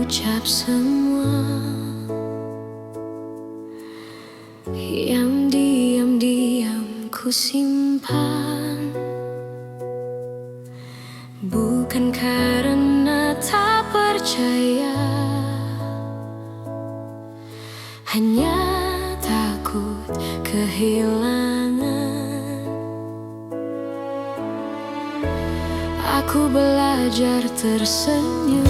ucap semua yang diam-diam ku simpan, bukan karena tak percaya, hanya takut kehilangan. Aku belajar tersenyum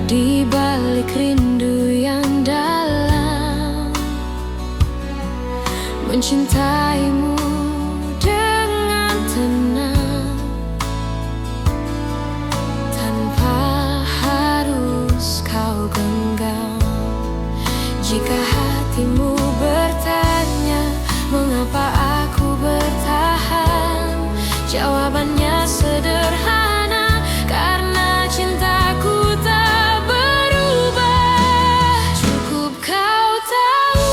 di balik rindu yang dalam, mencintaimu dengan tenang tanpa harus kau genggam. Jika hatimu bertanya mengapa aku bertahan, jawabannya sederhana, karena cintaku tak berubah. Cukup kau tahu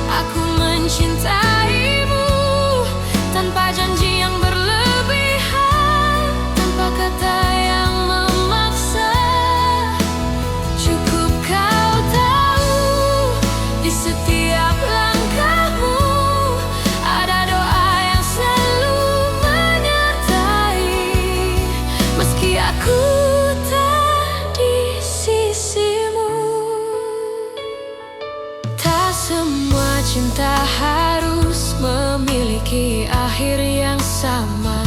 aku mencintaimu tanpa janji yang berlebihan, tanpa kata yang memaksa. Cukup kau tahu di setiap langkahmu ada doa yang selalu menyertai, meski aku tak di sisimu. Tak semua cinta harus memiliki akhir yang sama.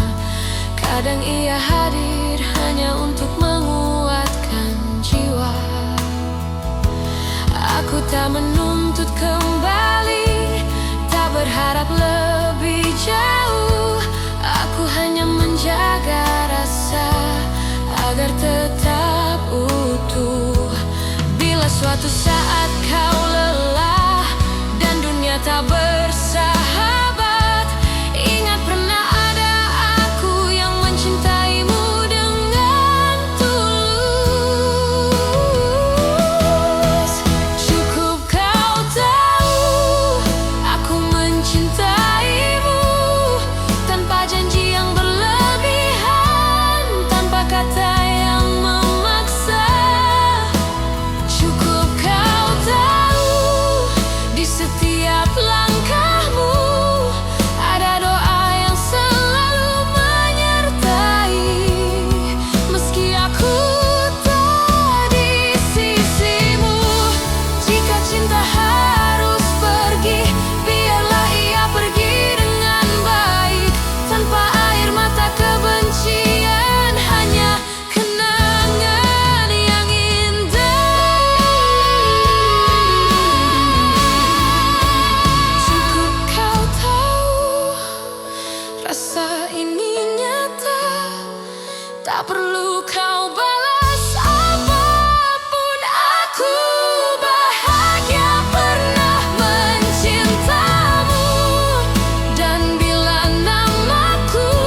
Kadang ia hadir hanya untuk menguatkan jiwa. Aku tak menuntut kembali, tak berharap lebih jauh. Aku hanya menjaga rasa agar tetap utuh. Bila suatu saat kau lelah dan dunia tak bersahabat, ingat pernah ada aku yang mencintaimu dengan tulus. Cukup kau tahu aku mencintaimu tanpa janji yang berlebihan, tanpa kata yang memaksa. Cukup kau tahu di setiap langkahmu ada doa yang selalu menyertai, meski aku tak di sisimu. Jika cinta harus pergi, biarlah ia pergi dengan baik, tanpa air mata kebencian, hanya kenangan yang indah. Cukup kau tahu rasa ini nyata, tak perlu kau balas apapun. Aku bahagia pernah mencintamu, dan bila namaku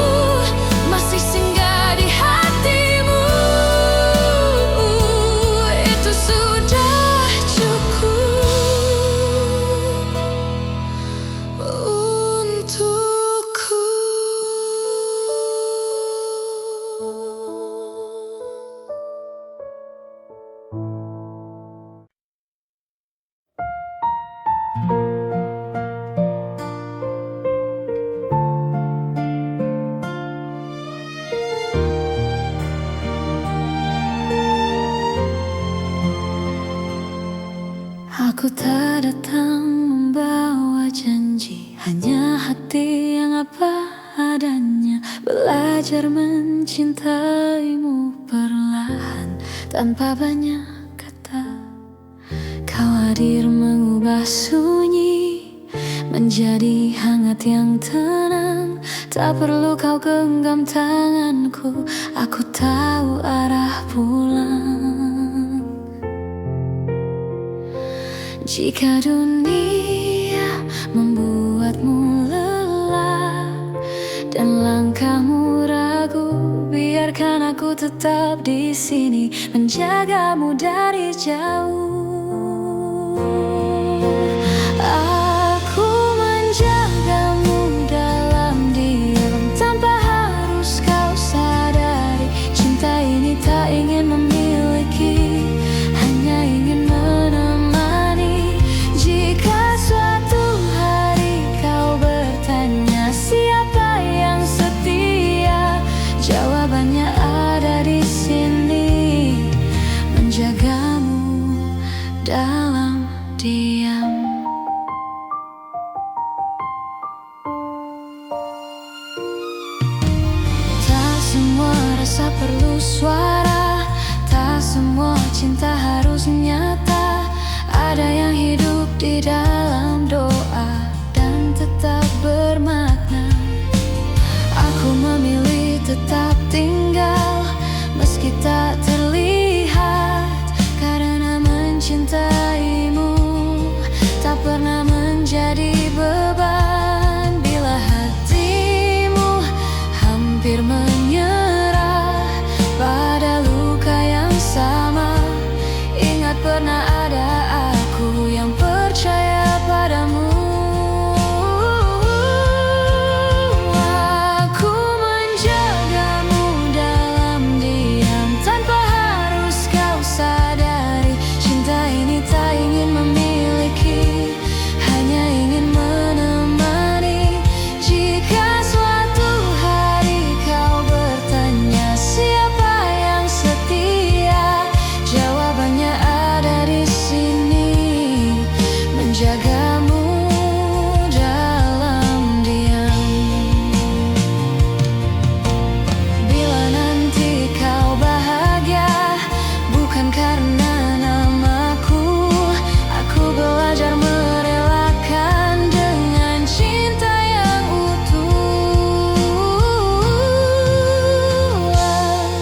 masih singgah di hatimu, itu sudah cukup untukku. Aku tak datang membawa janji, hanya hati yang apa adanya. Belajar mencintaimu perlahan, tanpa banyak kata. Kau hadir mengubah sunyi menjadi hangat yang tenang. Tak perlu kau genggam tanganku, aku tahu arah pulang. Jika dunia membuatmu lelah dan langkahmu ragu, biarkan aku tetap di sini menjagamu dari jauh. Aku menjagamu dalam diam, tanpa harus kau sadari cinta rasa perlu suara. Tak semua cinta harus nyata. Ada yang hidup di dalam doa dan tetap bermakna. Aku memilih tetap tinggal meski tak terlihat, karena mencintaimu tak pernah menjadi beban. Bila hatimu hampir menyerah pada luka yang sama, ingat pernah ada aku yang percaya padamu. Aku menjagamu dalam diam tanpa harus kau sadari. Cinta ini tak ingin memiliki, hanya ingin menemani. Jika suatu hari kau bertanya siapa yang setia, jawabannya ada di sini, menjagamu dalam diam. Bila nanti kau bahagia, bukan karena namaku, aku belajar merelakan dengan cinta yang utuh.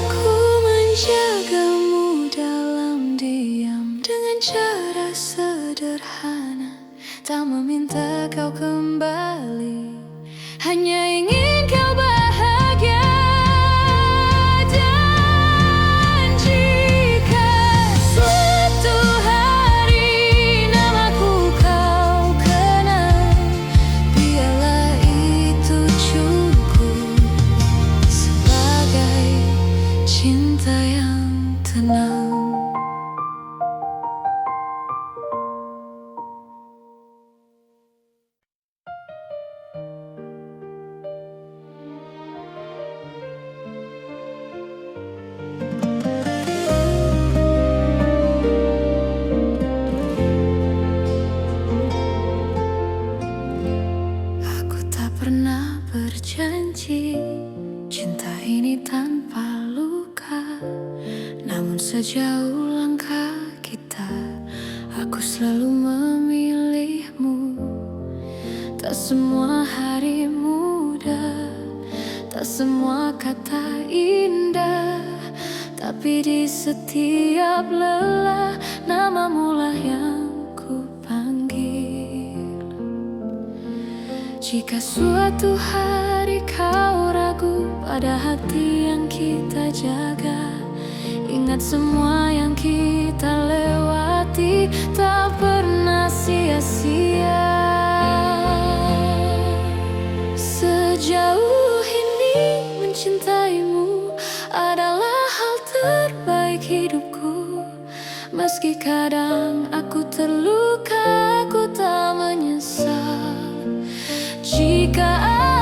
Aku menjagamu dalam diam dengan cara sederhana, tak meminta kau kembali, hanya ingin kau bahagia. Dan jika suatu hari namaku kau kenal, biarlah itu cukup sebagai cinta yang tenang. Aku tak pernah berjanji cinta ini tanpa luka, namun sejauh langkah kita, aku selalu memilihmu. Tak semua hari mudah, tak semua kata indah, tapi di setiap lelah namamu lah yang ku panggil. Jika suatu hari kau ragu pada hati yang kita jaga, ingat semua yang kita lewati tak pernah sia-sia. Sejauh ini mencintaimu adalah hal terbaik hidupku. Meski kadang aku terluka, aku tak menyesal. Jika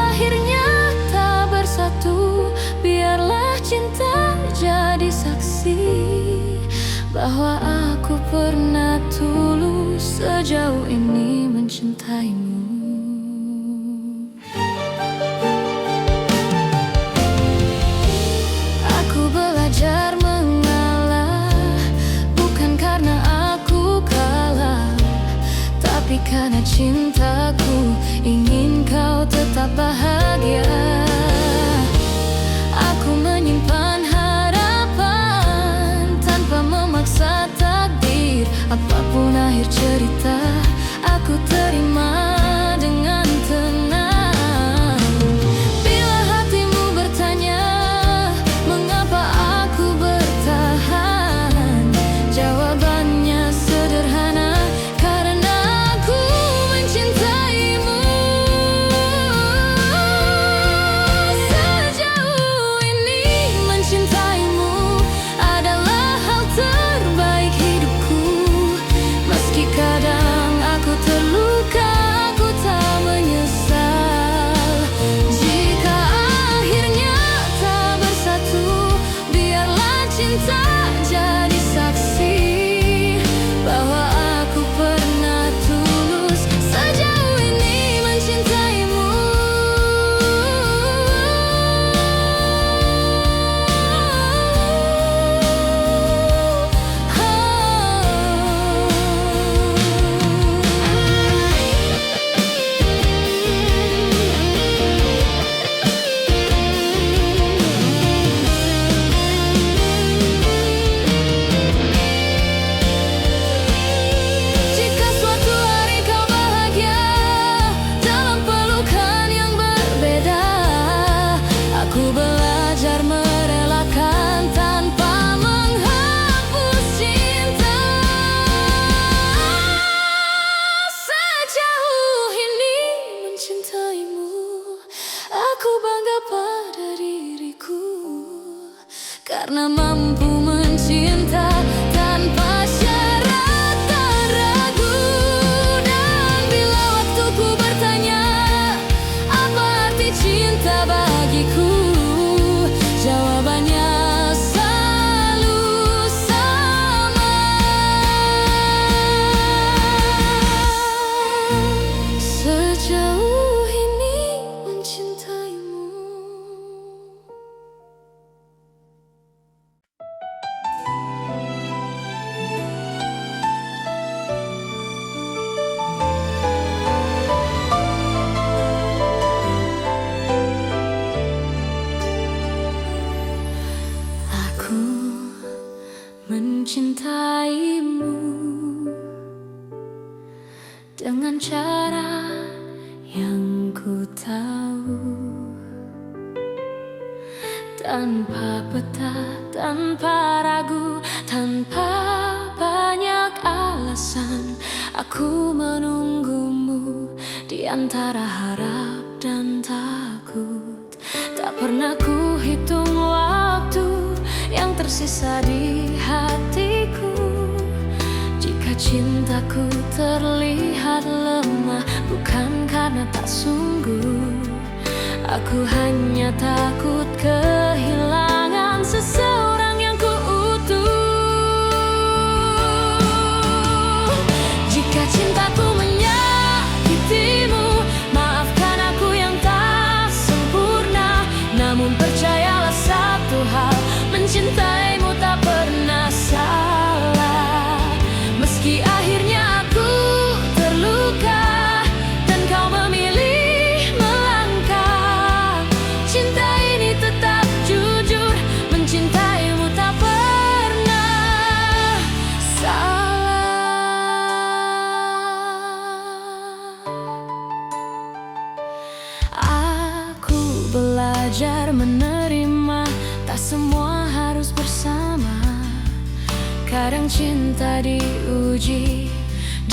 akhirnya tak bersatu, biarlah cinta jadi saksi bahwa aku pernah tulus sejauh ini mencintaimu. Aku belajar mengalah, bukan karena aku kalah, tapi karena cintaku ingin kau tetap bahagia. Aku menyimpan harapan tanpa memaksa takdir. Apapun akhir cerita, aku terima dengan tenang. Bila hatimu bertanya mengapa aku bertahan, jawabannya sederhana, karena aku mencintaimu. Sejauh ini mencintaimu adalah hal terbaik hidupku. Meski kadang aku terluka, karena mampu mencinta tanpa syarat dan ragu. Dan bila waktuku bertanya apa arti cinta bagiku, jawabannya selalu sama. Sejauh ini mencintaimu. Aku mencintaimu dengan cara yang ku tahu, tanpa peta, tanpa ragu, tanpa banyak alasan. Aku menunggumu di antara harap dan takut. Tak pernah ku hitung waktu yang tersisa di hatiku. Jika cintaku terlihat lemah, bukan karena tak sungguh. Aku hanya takut kehilangan seseorang yang kuutuh. Jika cintaku menyakitimu, maafkan aku yang tak sempurna. Namun percayalah satu hal, mencintaimu tak pernah salah. Meski akhirnya aku terluka dan kau memilih melangkah, cinta ini tetap jujur, mencintaimu tak pernah salah. Aku belajar menerima, tak semua harus bersama. Kadang cinta diuji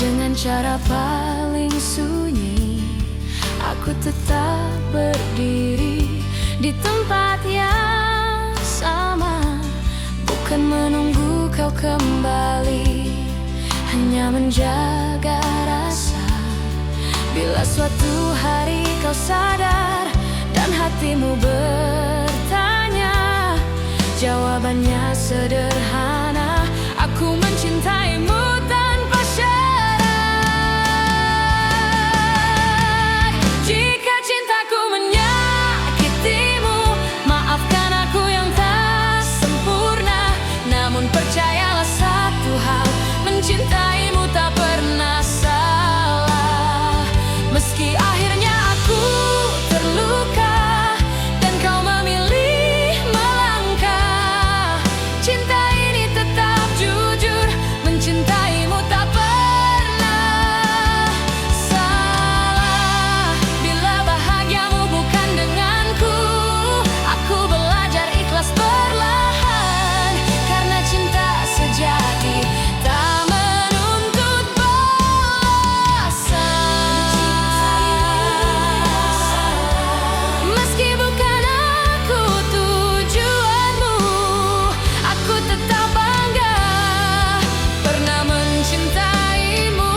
dengan cara paling sunyi. Aku tetap berdiri di tempat yang sama, bukan menunggu kau kembali, hanya menjaga rasa. Bila suatu hari kau sadar dan hatimu bertanya, jawabannya sederhana, aku mencintaimu tanpa syarat. Jika cintaku menyakitimu, maafkan aku yang tak sempurna. Namun percayalah satu hal, mencintaimu tak pernah salah. Meski akhirnya aku terluka dan kau memilih melangkah, cinta ini tetap jujur, mencintaimu tak pernah salah. Bila bahagiamu bukan denganku, aku belajar ikhlas perlahan, karena cinta sejati tak menuntut balasan. Meski bukan aku tujuanmu, aku tetap bangga pernah mencintaimu.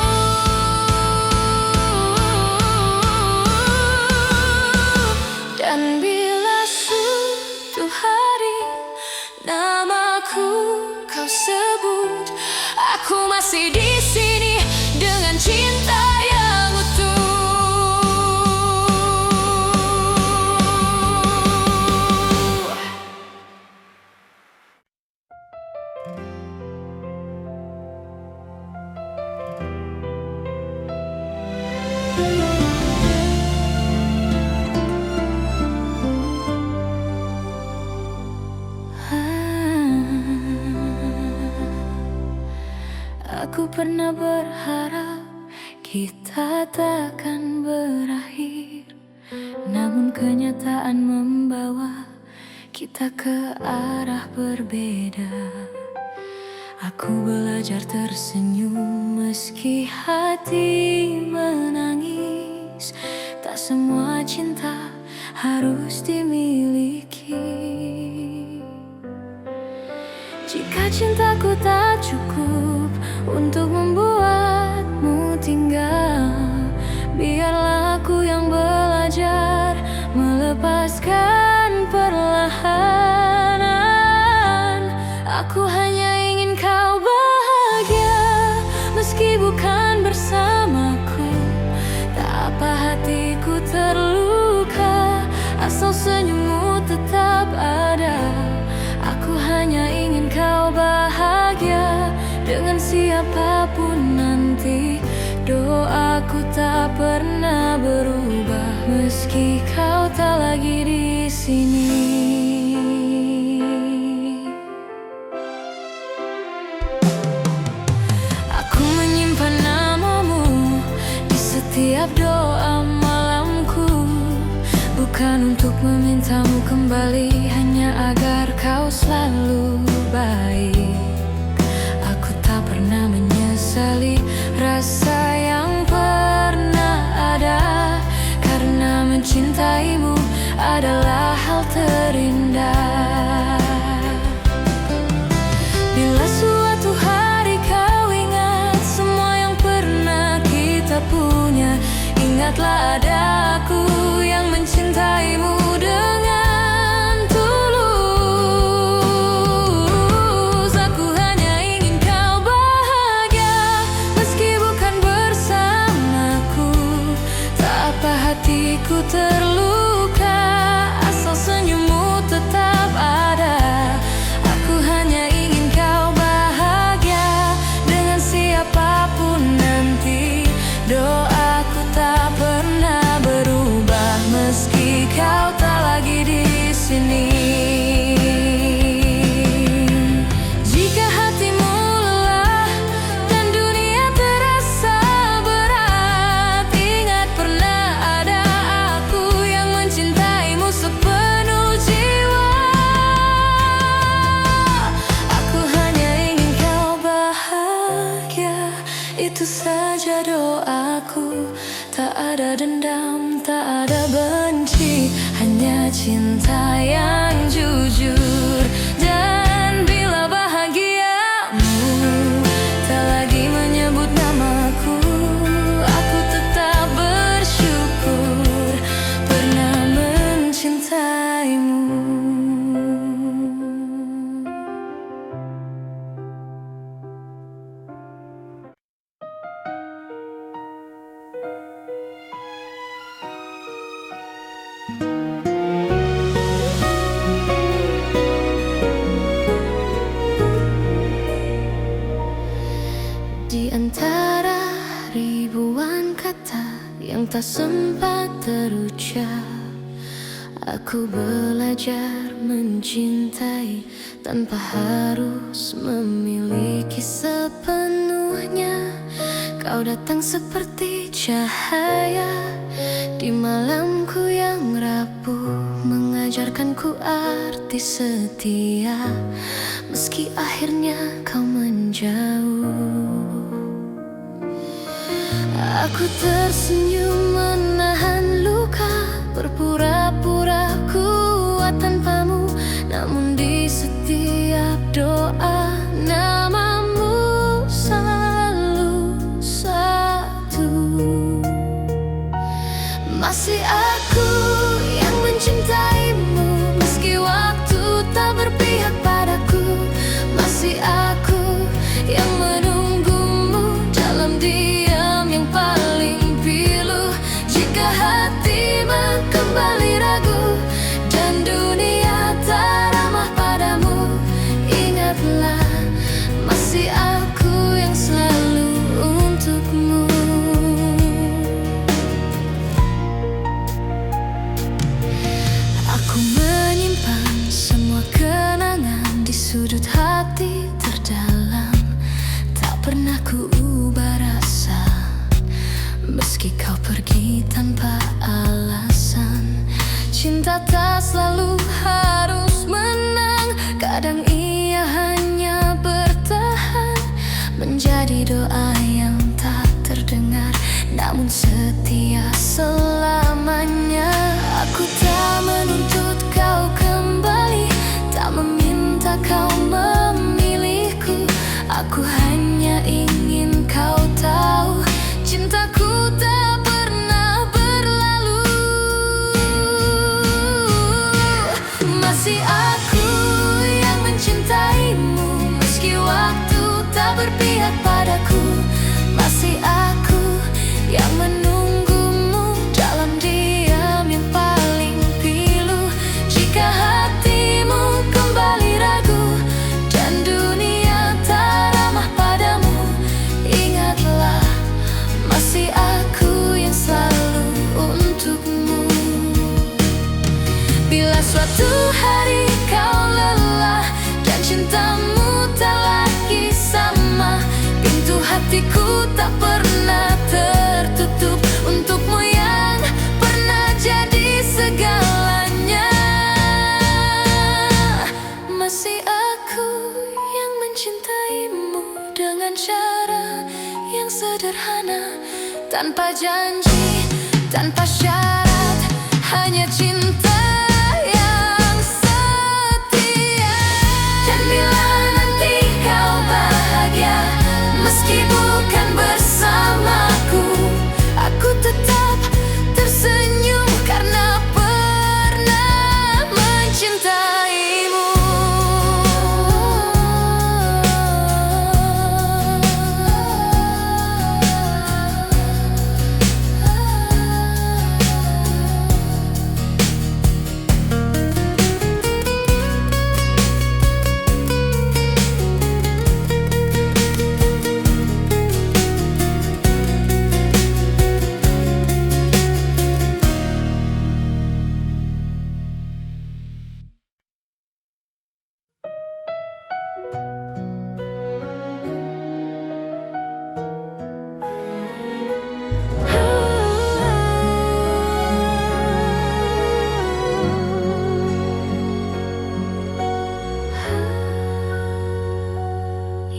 Dan bila suatu hari namaku kau sebut, aku masih di sini dengan cinta yang utuh. Aku pernah berharap kita takkan berakhir, namun kenyataan membawa kita ke arah berbeda. Aku belajar tersenyum meski hati menangis. Tak semua cinta harus dimiliki. Jika cintaku tak cukup untuk membuatmu tinggal, biarlah aku yang belajar melepaskan perlahan. Aku hanya ingin kau bahagia, meski bukan bersamaku. Tak apa hatiku terluka, asal senyummu tetap ada. Aku hanya ingin kau bahagia dengan siapapun nanti. Doaku tak pernah berubah, meski kau tak lagi di sini. Aku menyimpan namamu di setiap doa malamku, bukan untuk memintamu kembali, hanya agar kau selalu baik. Aku tak pernah menyesali rasa yang pernah ada, karena mencintaimu adalah hal terindah. Bila suatu hari kau ingat semua yang pernah kita punya, ingatlah ada aku yang mencintaimu dengan tulus. Aku hanya ingin kau bahagia, meski bukan bersamaku. Tak apa hatiku terluka, asal senyummu tetap ada. Aku hanya ingin kau bahagia dengan siapapun nanti. Doaku tak pernah berubah, meski kau tak lagi di sini. Jika hatimu lelah dan dunia terasa berat, ingat pernah ada aku yang mencintaimu sepenuh jiwa. Aku hanya ingin kau bahagia, itu saja doaku. Tak ada dendam, tak ada benci, hanya cinta yang jujur. Dan bila bahagiamu tak lagi menyebut namaku, aku tetap bersyukur pernah mencintaimu. Di antara ribuan kata yang tak sempat terucap, aku belajar mencintai tanpa harus memiliki sepenuhnya. Kau datang seperti cahaya di malamku yang rapuh, mengajarkanku arti setia, meski akhirnya kau menjauh. Aku tersenyum menahan luka, berpura-pura kuat tanpamu, namun di setiap doa namamu selalu satu. Masih aku yang mencintaimu, meski waktu tak berpihak padaku. Masih aku yang menunggumu dalam diam yang paling pilu. Jika hati kembali ragu dan dunia tak ramah padamu, ingatlah masih aku yang selalu untukmu. Aku menyimpan semua kenangan di sudut hati terdalam. Tak pernah ku ubah rasa, meski kau pergi tanpa alasan. Cinta tak selalu harus menang, kadang ia hanya bertahan, menjadi doa yang tak terdengar, namun setia selamanya. Aku tak menuntut kau kembali, tak meminta kau memilih. tanpa janji, tanpa syarat, hanya cinta yang setia. Dan bila nanti kau bahagia, meski bukan bersamaku, aku tetap tersenyum karena pernah mencintaimu.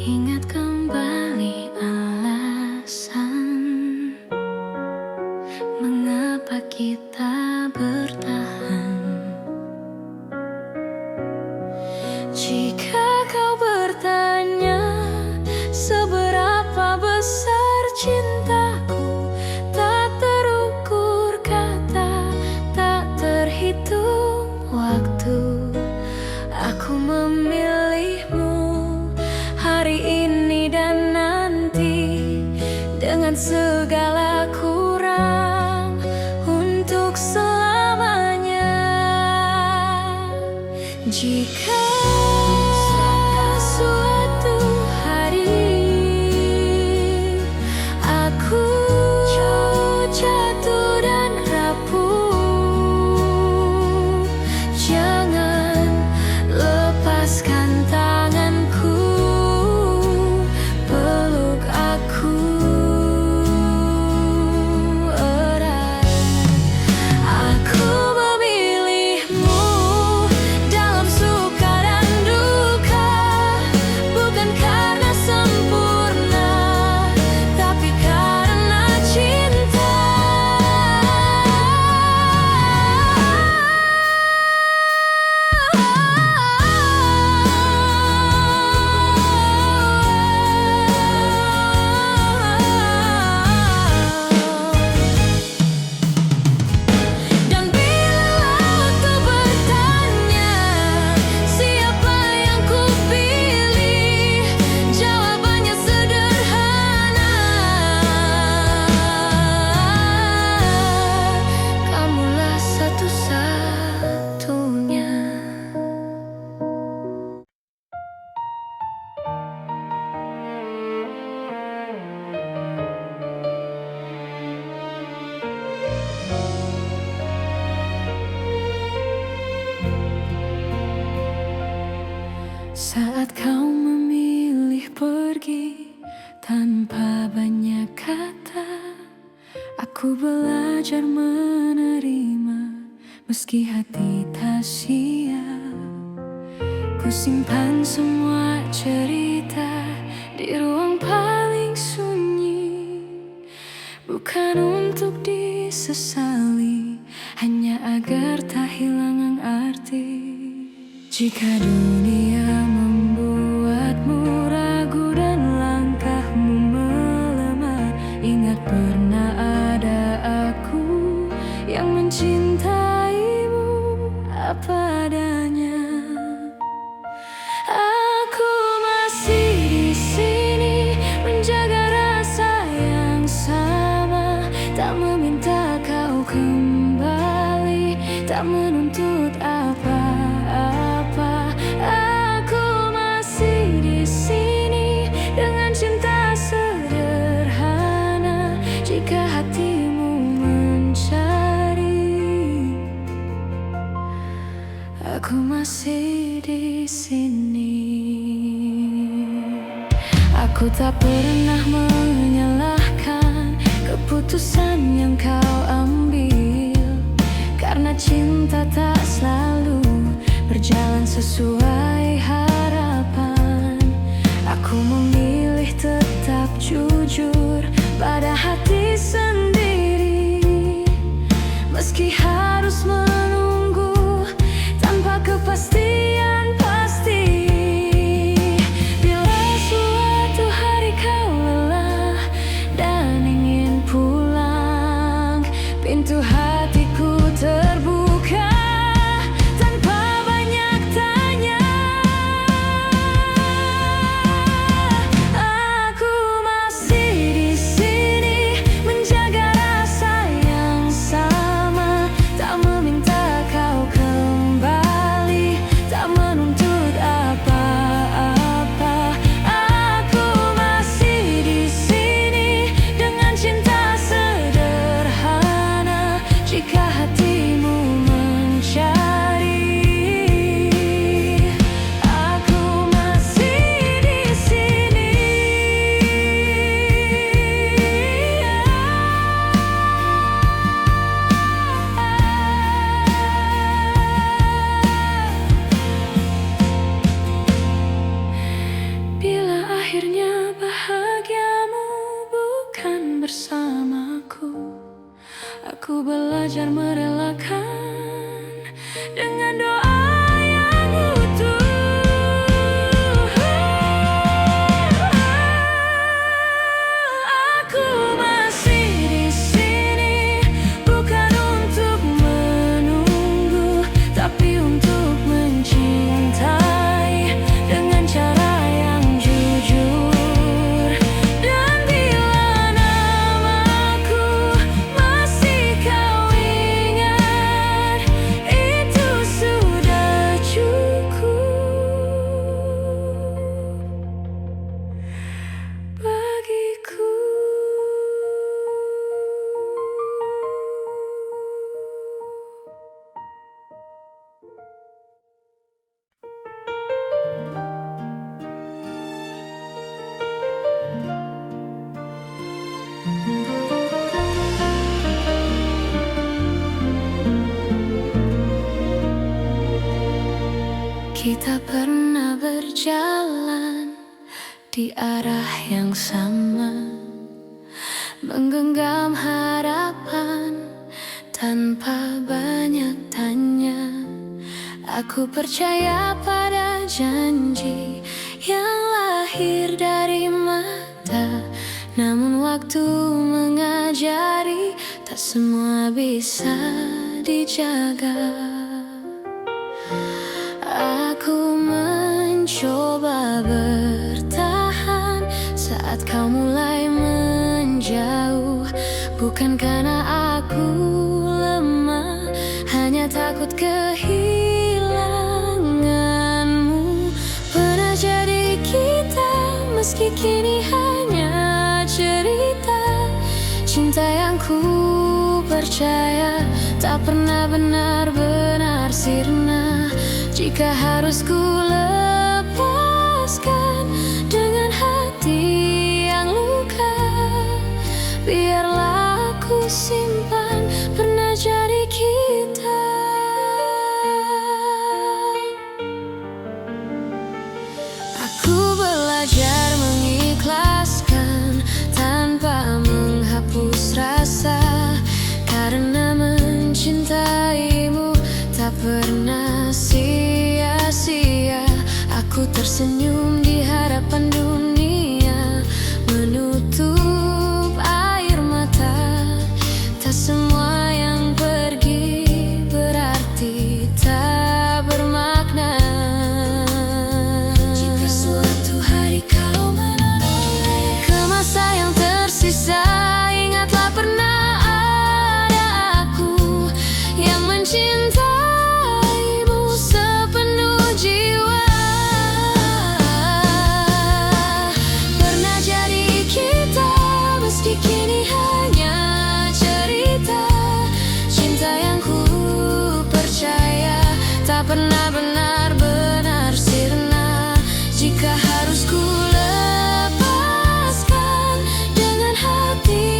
Ingat kembali alasan mengapa kita bertahan. Jika kau bertanya seberapa besar cintaku, tak terukur kata, tak terhitung waktu. Aku memilihmu hari ini dan nanti, dengan segala kurang, untuk selamanya. Jika suatu hari aku jatuh dan rapuh, jangan lepaskan tanganku, peluk aku erat. Aku memilihmu dalam suka dan duka, bukan karena sempurna, tapi karena cinta. Dan bila waktu bertanya siapa yang kupilih, jawabannya sederhana: kamulah satu-satunya. Saat kau memilih pergi tanpa banyak kata, aku belajar menerima meski hati tak siap. Ku simpan semua cerita di ruang paling sunyi, bukan untuk disesali, hanya agar tak hilang arti. Jika dunia membuatmu ragu dan langkahmu melemah, ingat pernah ada aku yang mencintaimu apa adanya. Aku masih di sini menjaga rasa yang sama, tak meminta kau kembali, tak menuntut apa-apa. Aku masih di sini dengan cinta sederhana. Jika hatimu mencari, aku masih di sini. Aku tak pernah menyalahkan keputusan yang kau ambil, karena cinta tak selalu berjalan sesuai harapan. Aku memilih tetap jujur pada hati sendiri. belajar merelakan dengan doa yang utuh. Aku masih di sini, bukan untuk menunggu, tapi untuk mencintai dengan cara yang jujur. Dan bila namaku masih kau ingat, itu sudah cukup bagiku. Kita pernah berjalan di arah yang sama, menggenggam harapan tanpa banyak tanya. Aku percaya pada janji yang lahir dari mata, namun waktu mengajari tak semua bisa dijaga. Aku mencoba bertahan saat kau mulai menjauh, bukan karena aku lemah, hanya takut kehilanganmu. Pernah jadi kita, meski kini hanya cerita. Cinta yang ku percaya tak pernah benar-benar sirna. Jika harus ku lepaskan dengan hati yang luka, biarlah aku simpan pernah jadi kita. Aku belajar mengikhlaskan tanpa menghapus rasa, karena mencintaimu tak pernah sia-sia. Aku tersenyum di hadapan dunia, menutup air mata. Tak semua yang pergi berarti tak bermakna. Jika suatu hari kau menoleh ke masa yang tersisa, ingatlah pernah ada aku yang mencintai pernah benar-benar sirna. Jika harus ku lepaskan dengan hati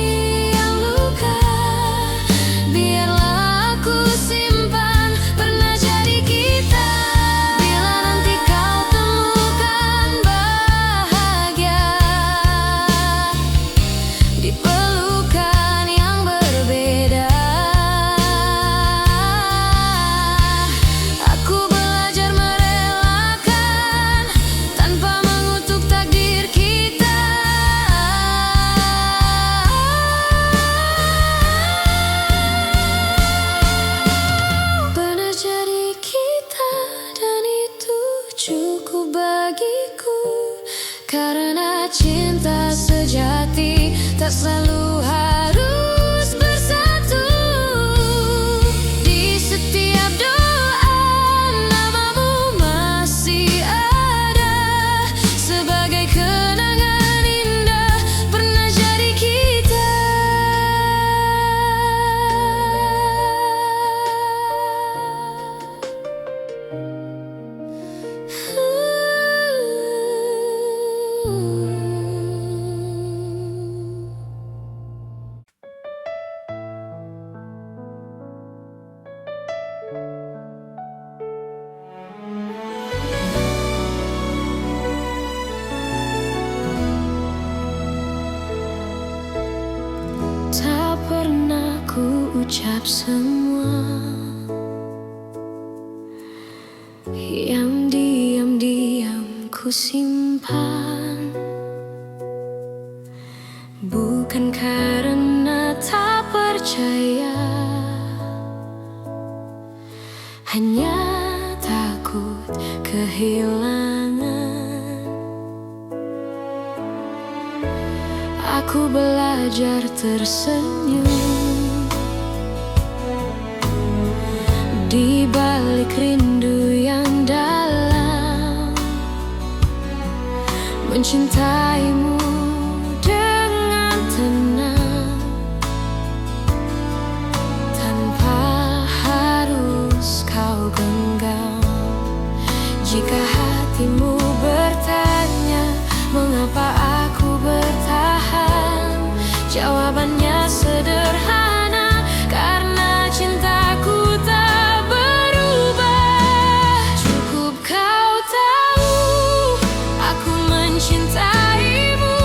yang luka, biarlah aku simpan pernah jadi kita. Bila nanti kau temukan bahagia di pelukan yang berbeda, cukup bagiku. Karena cinta sejati tak selalu harus bersatu. Di setiap doa namamu masih ada, sebagai kenangan indah pernah jadi kita. ucap semua yang diam-diam ku simpan, bukan karena tak percaya, hanya takut kehilangan. Aku belajar tersenyum di balik rindu yang dalam, mencintaimu dengan tenang, tanpa harus kau genggam. Jika hatimu bertanya mengapa aku bertahan, jawabannya sederhana, karena cintaku tak berubah. Cukup kau tahu aku mencintaimu,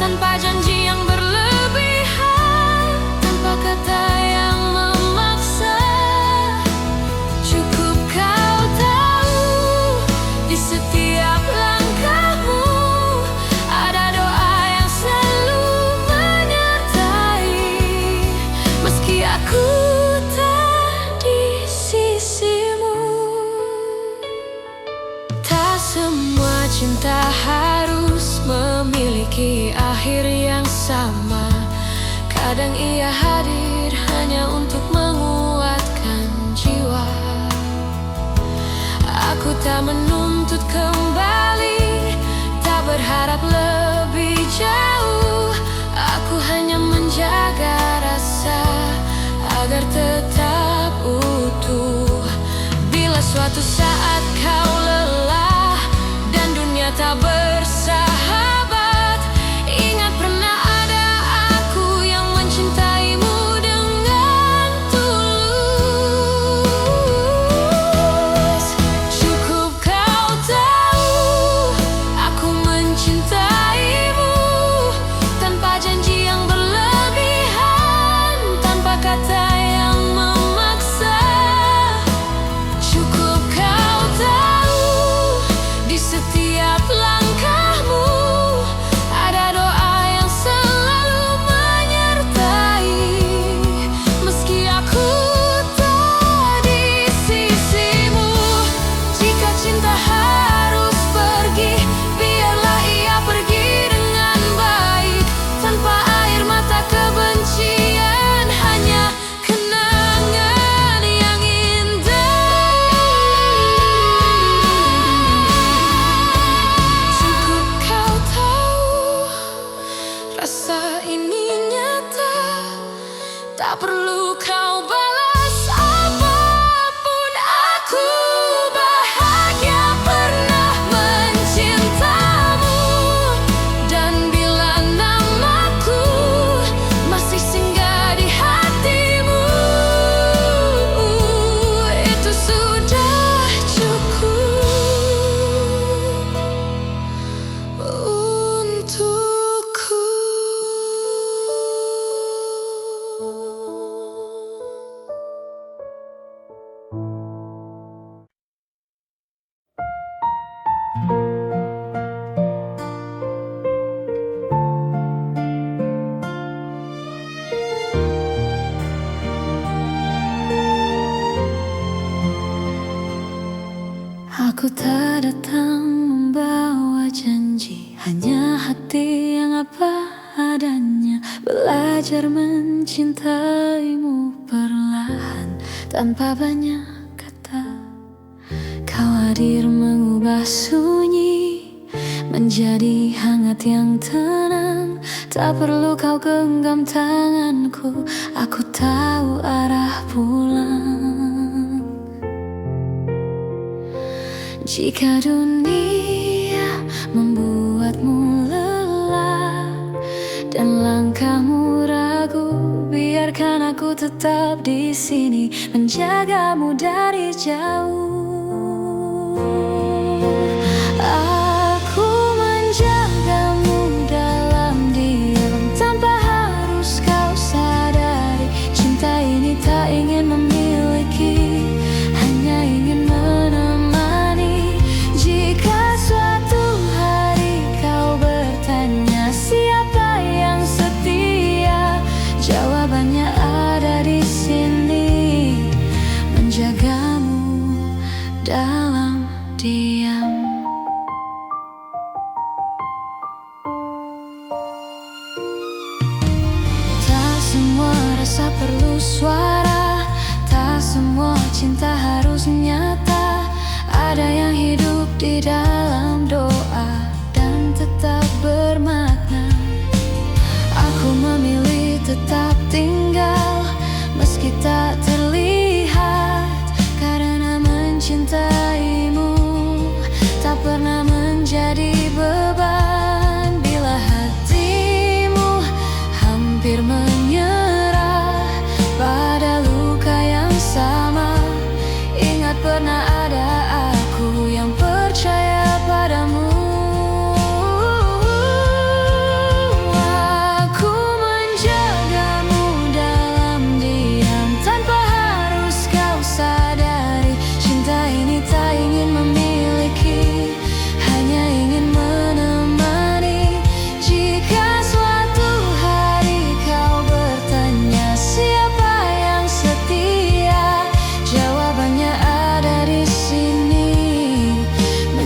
tanpa janji yang berlebihan, tanpa kata yang memaksa. Cukup kau tahu di setiap langkahmu ada doa yang selalu menyertai, meski aku tak di sisimu. Tak semua cinta harus memiliki akhir yang sama. Kadang ia hadir hanya untuk menguatkan jiwa. Aku tak menuntut kembali, tak berharap lebih jauh. Aku hanya menjaga rasa agar tetap utuh. Bila suatu saat kau lelah dan dunia tak bersahabat, ingat pernah ada aku yang mencintaimu dengan tulus. Cukup kau tahu aku mencintaimu, tanpa janji yang berlebihan, tanpa kata yang memaksa. Cukup kau tahu di setiap langkahmu ada doa yang selalu menyertai, meski aku tak di sisimu. Jika cinta harus pergi, biarlah ia pergi dengan baik, tanpa air mata kebencian, hanya kenangan yang indah. Cukup kau tahu rasa ini nyata, tak perlu kau balas apapun. Aku bahagia pernah mencintamu, dan bila namaku masih singgah di hatimu, itu sudah cukup untukku. Aku tak datang membawa janji, hanya hati yang apa adanya. Belajar mencintaimu perlahan, tanpa banyak kata. Kau hadir mengubah sunyi menjadi hangat yang tenang. Tak perlu kau genggam tanganku, aku tahu arah pulang. Jika dunia membuatmu lelah dan langkahmu ragu, biarkan aku tetap di sini menjagamu dari jauh. Aku menjagamu dalam diam, tanpa harus kau sadari. Cinta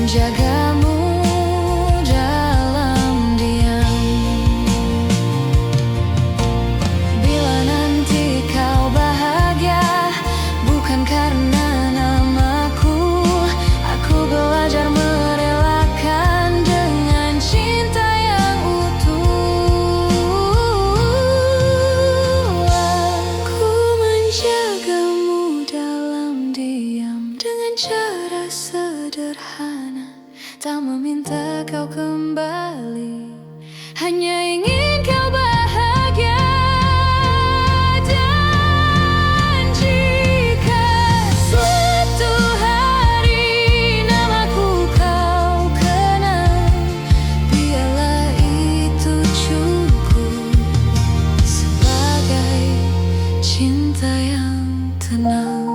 menjagamu dalam diam. Bila nanti kau bahagia, bukan karena namaku, aku belajar merelakan dengan cinta yang utuh. Aku menjagamu dalam diam dengan cara sederhana, tak meminta kau kembali, hanya ingin kau bahagia. Dan jika suatu hari namaku kau kenal, biarlah itu cukup sebagai cinta yang tenang.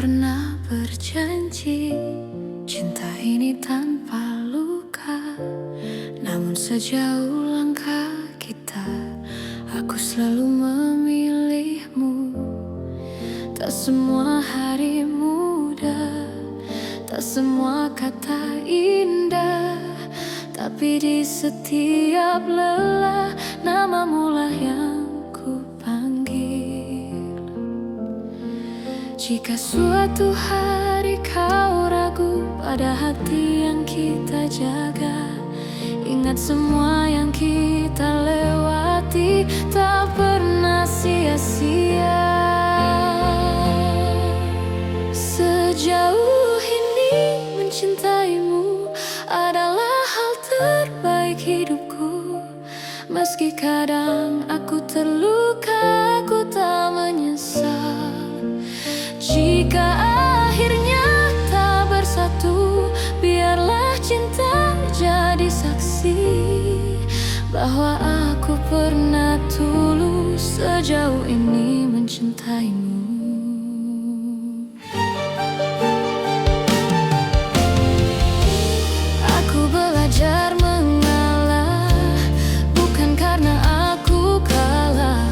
Pernah berjanji cinta ini tanpa luka, namun sejauh langkah kita, aku selalu memilihmu. Tak semua hari mudah, tak semua kata indah, tapi di setiap lelah namamu lah yang ku panggil. Jika suatu hari kau ragu pada hati yang kita jaga, ingat semua yang kita lewati tak pernah sia-sia. Sejauh ini mencintaimu adalah hal terbaik hidupku. Meski kadang aku terluka, aku tak menyesal. Jika akhirnya tak bersatu, biarlah cinta jadi saksi bahwa aku pernah tulus sejauh ini mencintaimu. Aku belajar mengalah, bukan karena aku kalah,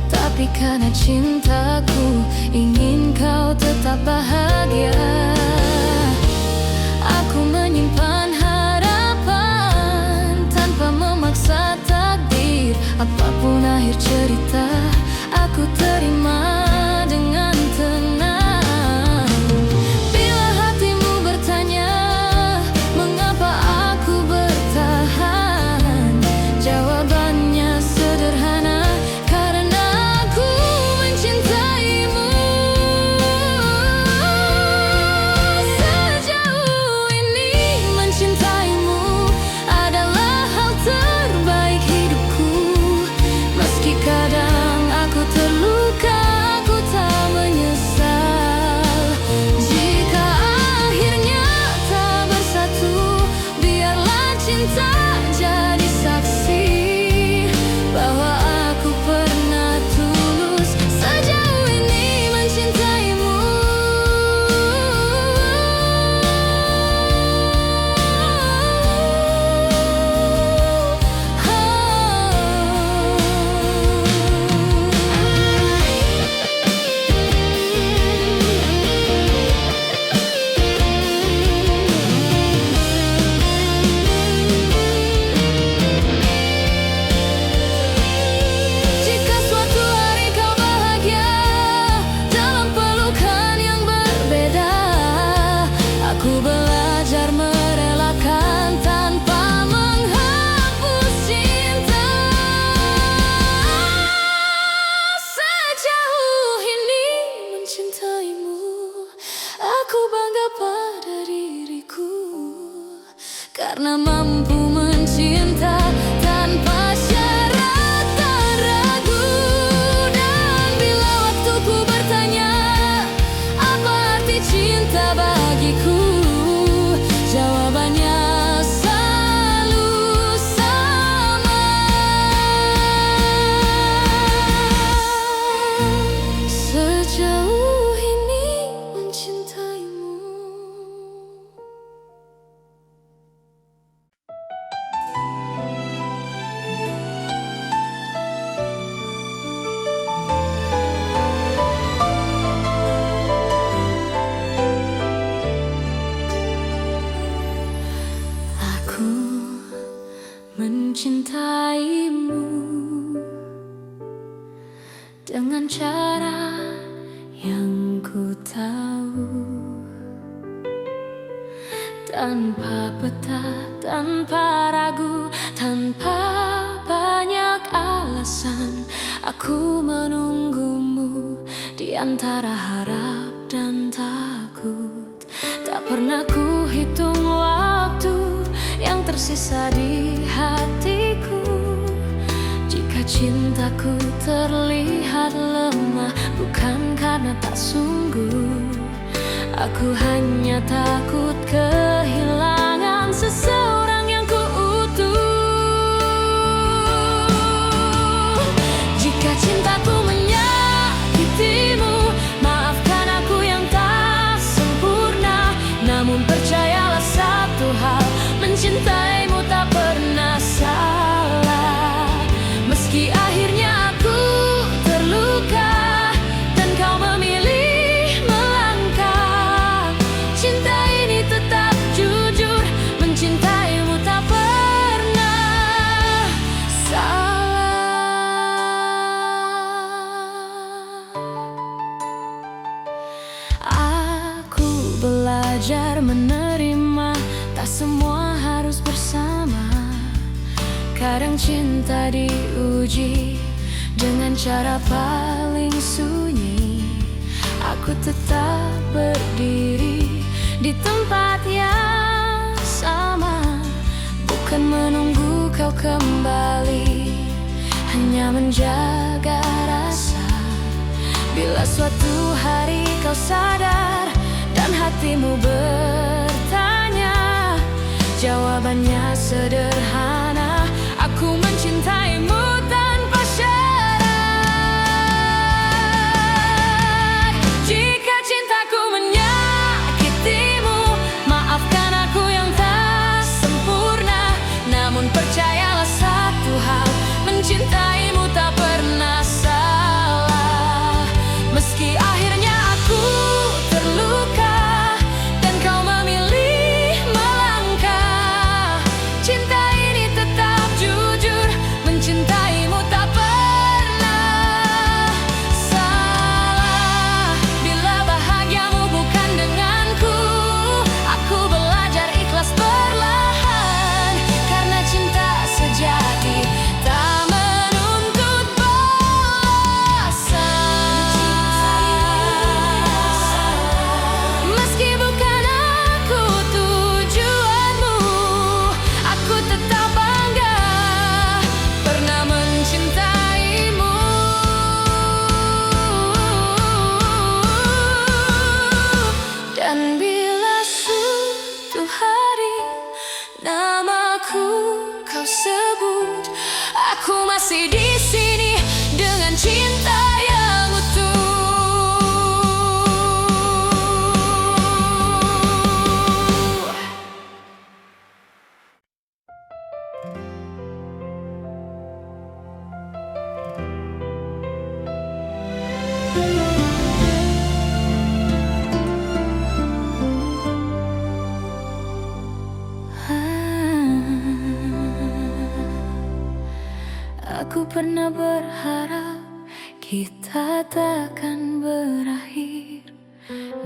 tapi karena cintaku ingin kau tetap bahagia. Aku menyimpan harapan tanpa memaksa takdir. Apapun akhir cerita, aku terima dengan tenang. Bila hatimu bertanya mengapa aku bertahan, jawabannya sederhana, karena aku mencintaimu. Sejauh ini mencintaimu adalah hal terbaik hidupku. Meski kadang aku terluka, aku tak menyesal. Jika akhirnya tak bersatu, biarlah cinta jadi saksi bahwa aku pernah tulus sejauh ini mencintaimu. Jika suatu hari kau bahagia dalam pelukan yang berbeda, aku belajar merelakan tanpa menghapus cinta. Sejauh ini mencintaimu, aku bangga pada diriku, karena mampu mencinta tanpa syarat dan ragu. Dan bila waktuku bertanya apa arti cinta bagiku, jawabannya selalu sama. dengan cara yang ku tahu, tanpa peta, tanpa ragu, tanpa banyak alasan. Aku menunggumu di antara harap dan takut. Tak pernah ku hitung waktu yang tersisa di hatiku. Jika cintaku terlihat lemah, bukan karena tak sungguh. Aku hanya takut kehilangan seseorang yang ku utuh. Jika cintaku menyakitimu, maafkan aku yang tak sempurna. Namun percayalah satu hal, mencintaimu tak pernah salah. Meski akhirnya aku terluka dan kau memilih melangkah, cinta ini tetap jujur, mencintaimu tak pernah salah. Aku belajar menerima, tak semua harus bersama. Kadang cinta diuji dengan cara paling sunyi. Aku tetap berdiri di tempat yang sama, bukan menunggu kau kembali, hanya menjaga rasa. Bila suatu hari kau sadar dan hatimu bertanya, jawabannya sederhana: aku mencintaimu tanpa syarat. Jika cintaku menyakitimu, maafkan aku yang tak sempurna. Namun percayalah satu hal, mencintaimu tak pernah salah. Meski akhirnya aku terluka dan kau memilih melangkah, cinta ini tetap jujur, mencintaimu tak pernah salah. Bila bahagiamu bukan denganku, aku belajar ikhlas perlahan. Karena cinta sejati tak menuntut balasan. Meski bukan aku tujuanmu, aku tetap bangga pernah mencintaimu. Dan bila suatu hari namaku kau sebut, aku masih di sini dengan cinta yang utuh. Aku pernah berharap kita takkan berakhir,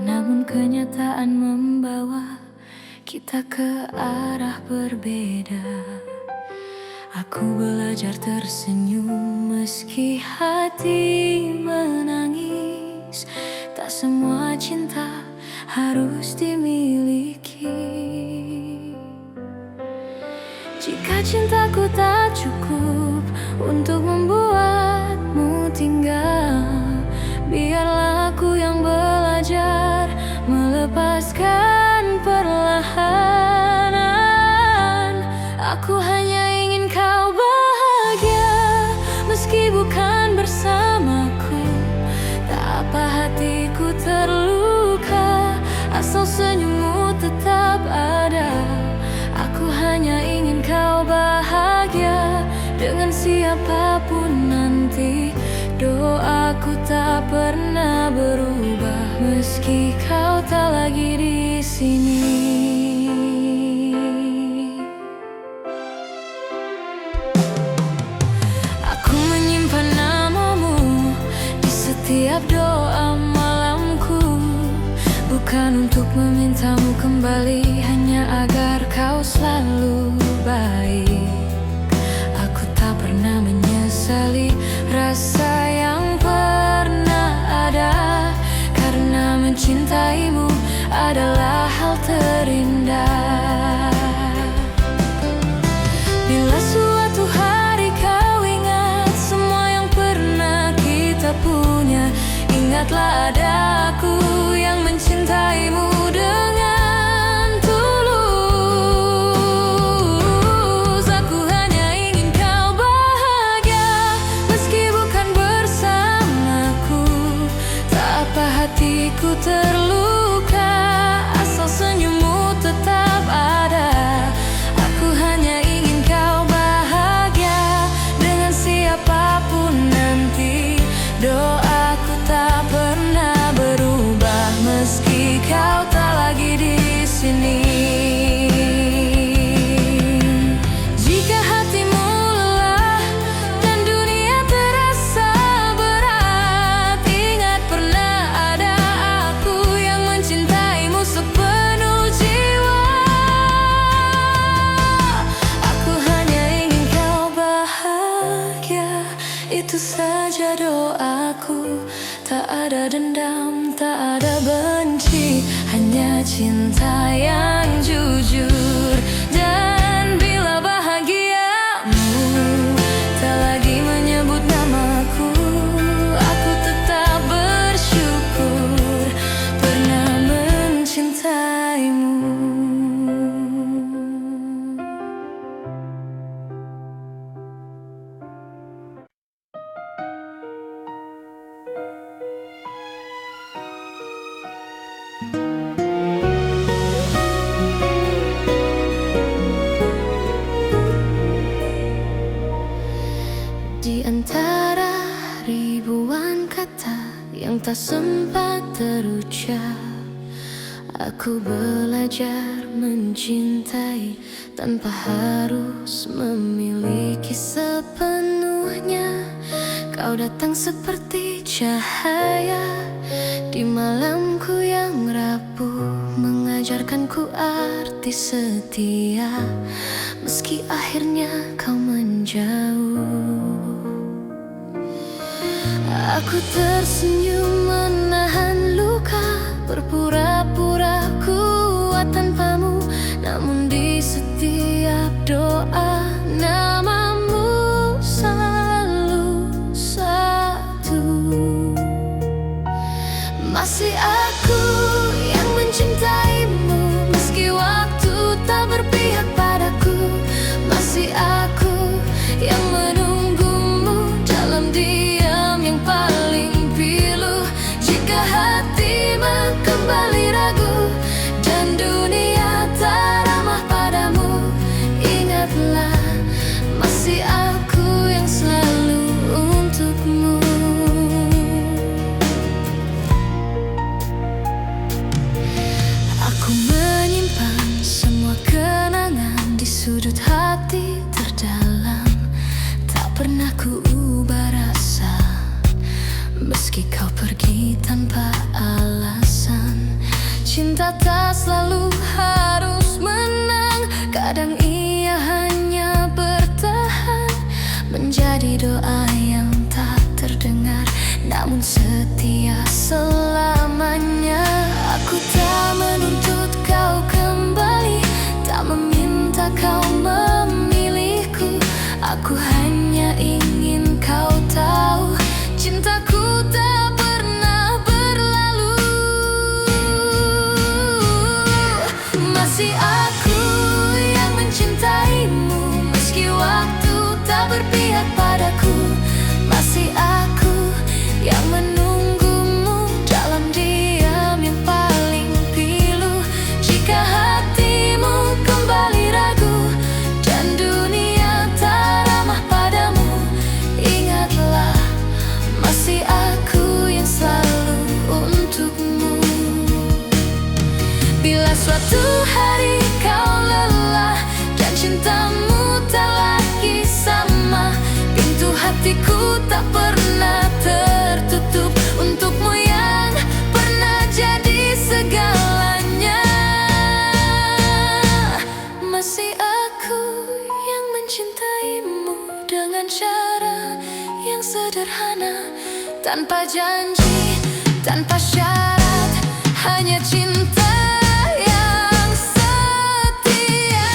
namun kenyataan membawa kita ke arah berbeda. Aku belajar tersenyum meski hati menangis. Tak semua cinta harus dimiliki. Jika cintaku tak cukup untuk membuatmu tinggal, biarlah aku yang belajar melepaskan perlahan. Aku hanya ingin kau bahagia, meski bukan bersamaku. Tak apa hatiku terluka, asal senyummu tetap ada. Aku hanya ingin kau bahagia dengan siapapun nanti. Doaku tak pernah berubah meski kau tak lagi di sini. Aku menyimpan namamu di setiap doa malamku, bukan untuk memintamu kembali, hanya agar kau selalu baik. Aku tak pernah menyesali rasa yang pernah ada, karena mencintaimu adalah hal terindah. Bila suatu hari kau ingat semua yang pernah kita punya, ingatlah ada aku yang mencintaimu dengan tulus. Aku hanya ingin kau bahagia, meski bukan bersamaku. Tak apa hatiku terluka, asal senyummu tetap ada. Aku hanya ingin kau bahagia dengan siapapun nanti. Doaku tak pernah berubah meski kau tak lagi di sini. Jika hatimu lelah dan dunia terasa berat, ingat pernah ada aku yang mencintaimu sepenuh jiwa. Aku hanya ingin kau bahagia, itu saja doaku. Tak ada dendam, tak ada benci, hanya cinta yang jujur. Dan bila bahagiamu tak lagi menyebut namaku, aku tetap bersyukur pernah mencintaimu. Di antara ribuan kata yang tak sempat terucap, aku belajar mencintai tanpa harus memiliki sepenuhnya. Kau datang seperti cahaya di malamku yang rapuh, mengajarkanku arti setia, meski akhirnya kau menjauh. Aku tersenyum menahan luka, berpura-pura kuat tanpamu, namun di setiap doa namamu selalu satu. Masih aku yang mencintaimu, meski waktu tak berpihak padaku. Masih aku yang menunggumu dalam diam yang paling pilu. Jika hatimu kembali ragu dan dunia tak ramah padamu, ingatlah masih aku yang selalu untukmu. Aku menyimpan semua kenangan di sudut hati terdalam. Tak pernah ku ubah rasa, meski kau pergi tanpa alasan. Cinta tak selalu harus menang, kadang ia hanya bertahan, menjadi doa yang tak terdengar, namun setia selamanya. Aku tak menuntut kau kembali, tak meminta kau memilihku. Aku hanya ingin kau tahu, cintaku tak pernah berlalu. Masih aku yang mencintaimu, meski waktu tak berpihak padaku. Masih aku yang menunggumu dalam diam yang paling pilu. Jika hatimu kembali ragu dan dunia tak ramah padamu, ingatlah masih aku yang selalu untukmu. Bila suatu hari kau lelah dan cintamu tak lagi sama, pintu hatiku tak pernah tertutup tanpa janji, tanpa syarat, hanya cinta yang setia.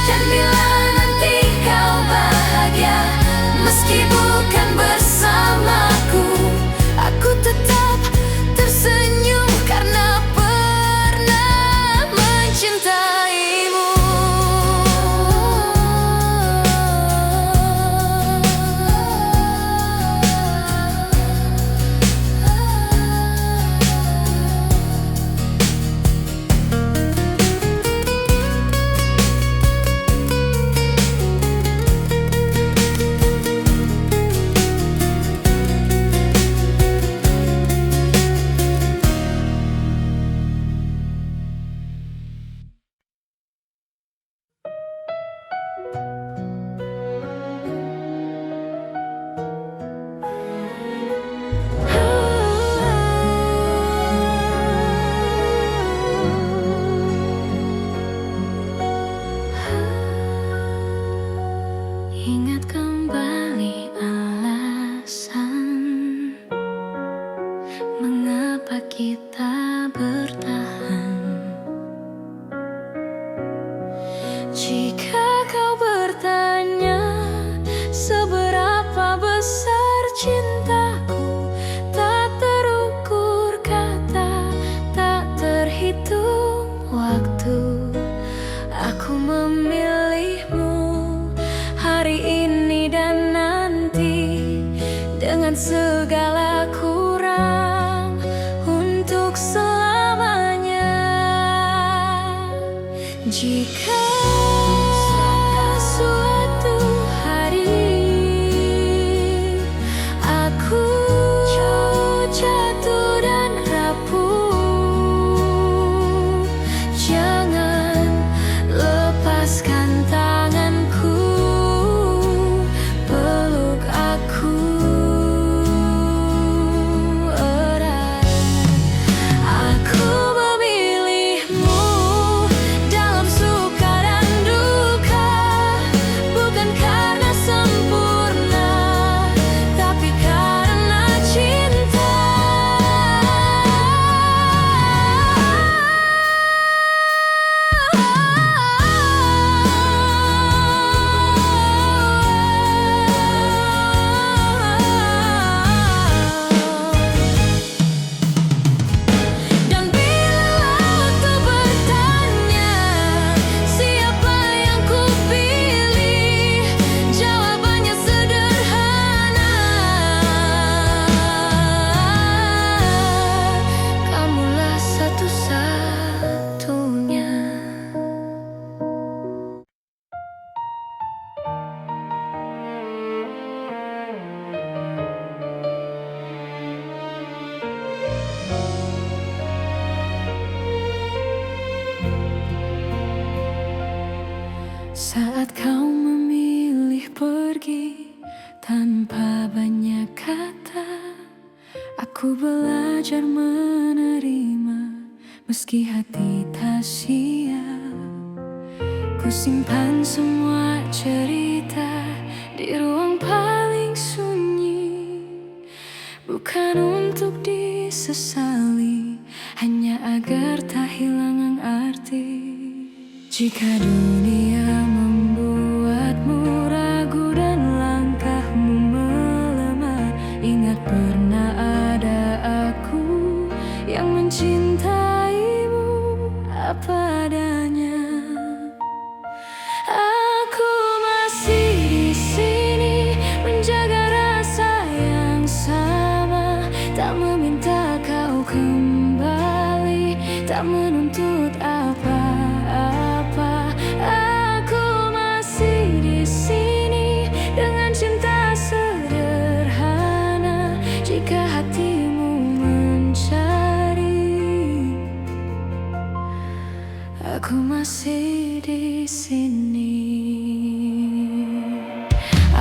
Dan bila nanti kau bahagia, meski bukan bersamaku, aku tetap tersenyum karena pernah mencintaimu. Ingat kembali alasan mengapa kita bertahan. Jika kau bertanya seberapa besar cintaku, tak terukur kata, tak terhitung waktu. Aku memilihmu hari ini dan nanti, dengan segala kurang, untuk selamanya. Jika suatu hari aku jatuh dan rapuh, jangan lepaskan tanganku, peluk aku erat. Aku memilihmu dalam suka dan duka, bukan karena sempurna, tapi karena cinta. Dan bila waktu bertanya siapa yang kupilih, jawabannya sederhana: kamulah satu-satunya. Saat kau memilih pergi tanpa banyak kata, aku belajar menerima meski hati tak siap. Ku simpan semua cerita di ruang paling sunyi, bukan untuk disesali, hanya agar tak hilang arti. Jika dunia membuatmu ragu dan langkahmu melemah, ingat pernah ada aku yang mencintaimu apa adanya. Aku masih di sini menjaga rasa yang sama, tak meminta kau kembali, tak menuntut apa-apa. Aku masih di sini dengan cinta sederhana. Jika hatimu mencari, aku masih di sini.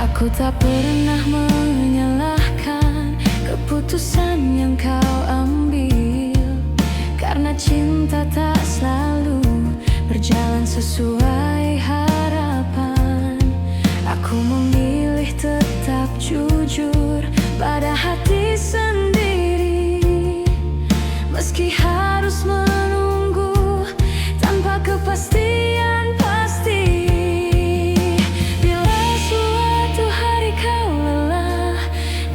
Aku tak pernah menyalahkan keputusan yang kau ambil, karena cinta tak selalu berjalan sesuai harapan. Aku memilih tetap jujur pada hati sendiri. Meski harus menunggu tanpa kepastian pasti. Bila suatu hari kau lelah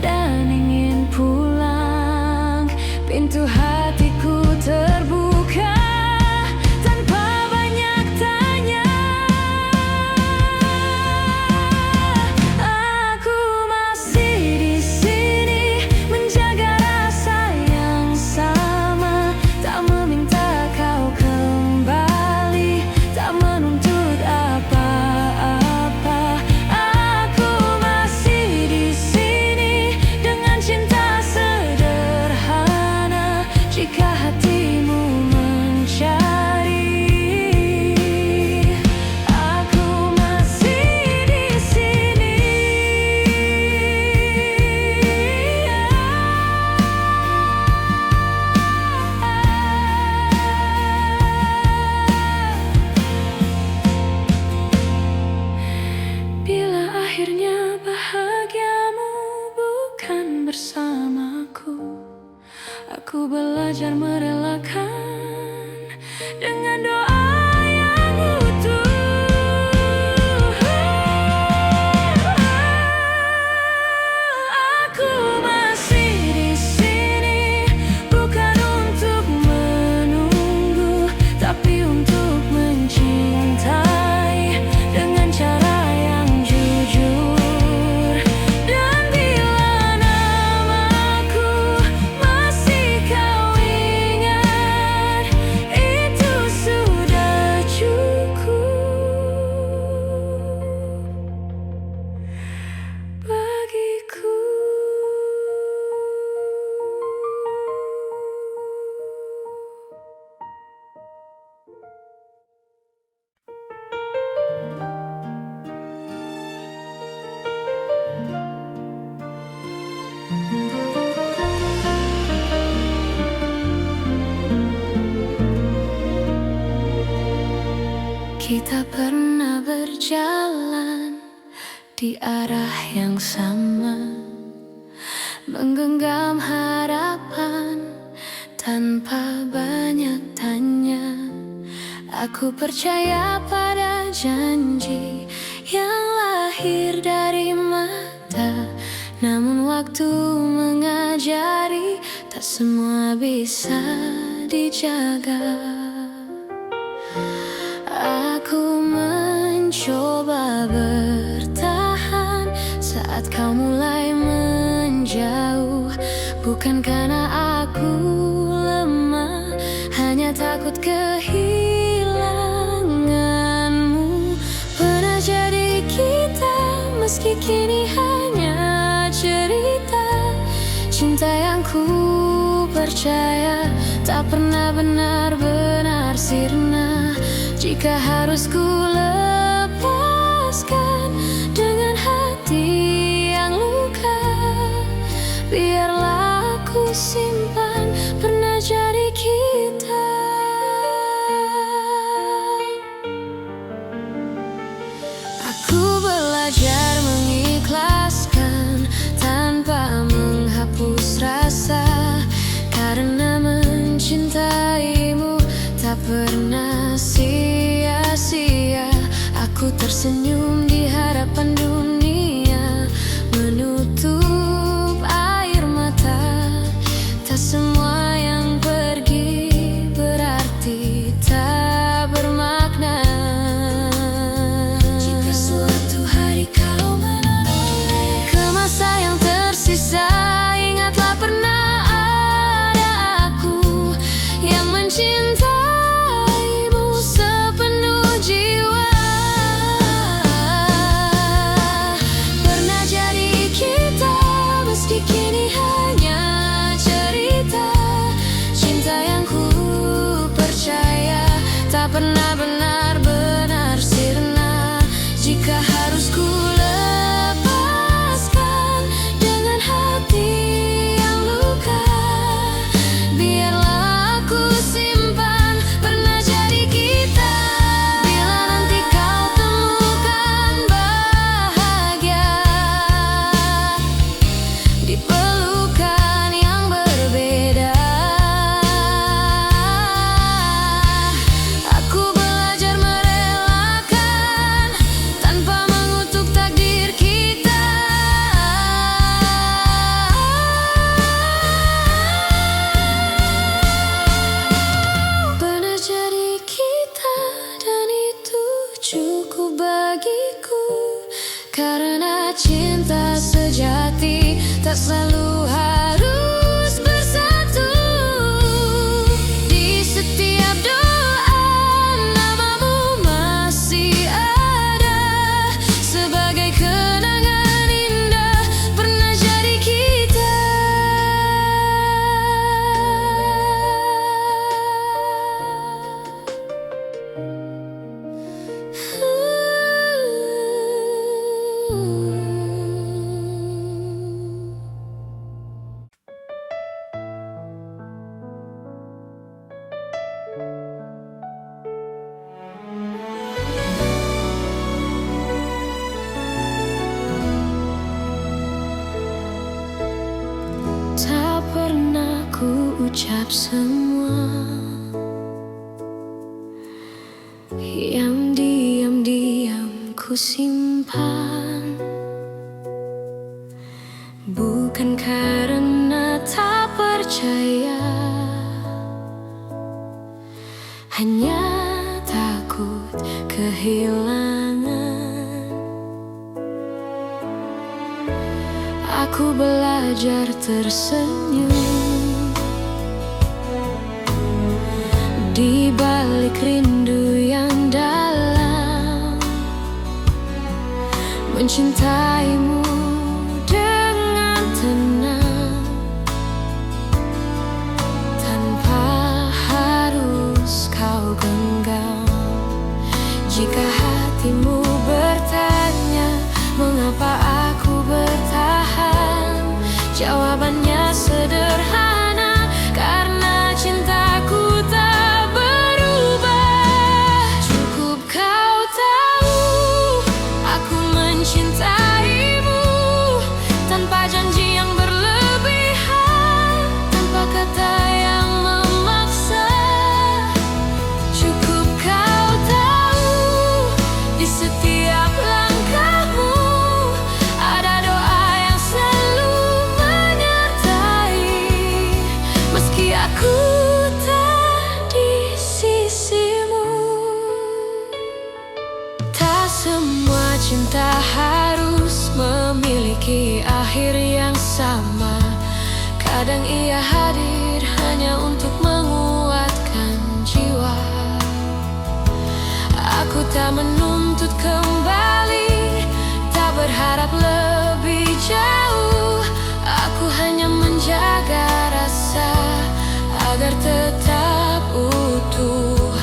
dan ingin pulang, pintu hatiku terbuka tanpa banyak tanya. Aku masih di sini menjaga rasa yang sama, tak meminta kau kembali, tak menuntut apa-apa. Aku masih di sini dengan cinta sederhana. Jika hatimu mencari, aku masih di sini. Bila akhirnya bahagiamu bukan bersamaku, aku belajar merelakan dengan doa yang utuh. Aku masih di sini bukan untuk menunggu, tapi untuk mencintai dengan cara yang jujur. Dan bila namaku masih kau ingat, itu sudah cukup bagiku. Kita pernah berjalan di arah yang sama, menggenggam harapan tanpa banyak tanya. Aku percaya pada janji yang lahir dari mata, namun waktu mengajari tak semua bisa dijaga. Aku mencoba bertahan saat kau mulai menjauh, bukan karena aku lemah, hanya takut kehilanganmu. Pernah jadi kita, meski kini hanya cerita. Cinta yang ku percaya tak pernah benar-benar sirna. Jika harus ku lepaskan dengan hati yang luka, biarlah aku simpan pernah jadi kita. Aku belajar mengikhlaskan tanpa menghapus rasa, karena mencintaimu tak pernah sia-sia. Aku tersenyum di hadapan dunia, menutup air mata. Tak semua yang pergi berarti tak bermakna. Jika suatu hari kau menoleh ke masa yang tersisa, ingatlah pernah ada aku yang mencintaimu sepenuh jiwa. Pernah jadi kita, meski kini hanya cerita. ucap semua yang diam-diam ku simpan, bukan karena tak percaya, hanya takut kehilangan. Aku belajar tersenyum di balik rindu yang dalam, mencintaimu dengan tenang, tanpa harus kau genggam. Jika hatimu bertanya mengapa aku bertahan, jawabannya sederhana, karena cintaku tak berubah. Cukup kau tahu aku mencintaimu, tanpa janji yang berlebihan, tanpa kata yang memaksa. Cukup kau tahu di setiap langkahmu ada doa yang selalu menyertai, meski aku tak di sisimu. Tak semua cinta harus memiliki akhir yang sama. Kadang ia hadir hanya untuk menguatkan jiwa. Aku tak menuntut kembali, tak berharap lebih jauh. Aku hanya menjaga rasa agar tetap utuh.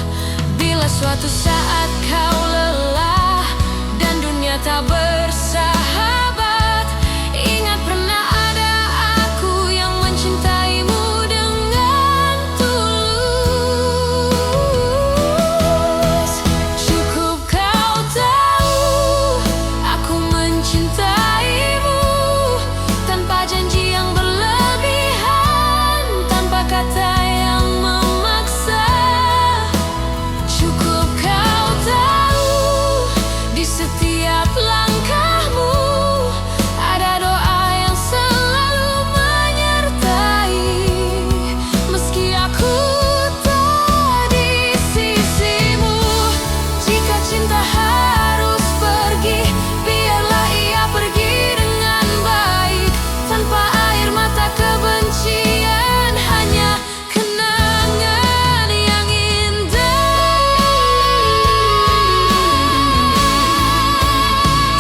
Bila suatu saat kau lelah dan dunia tak bersahabat, ingat pernah ada aku yang mencintaimu dengan tulus. Cukup kau tahu aku mencintaimu, tanpa janji yang berlebihan, tanpa kata yang memaksa. Cukup kau tahu di setiap langkahmu ada doa yang selalu menyertai, meski aku tak di sisimu. Jika cinta harus pergi, biarlah ia pergi dengan baik, tanpa air mata kebencian, hanya kenangan yang indah.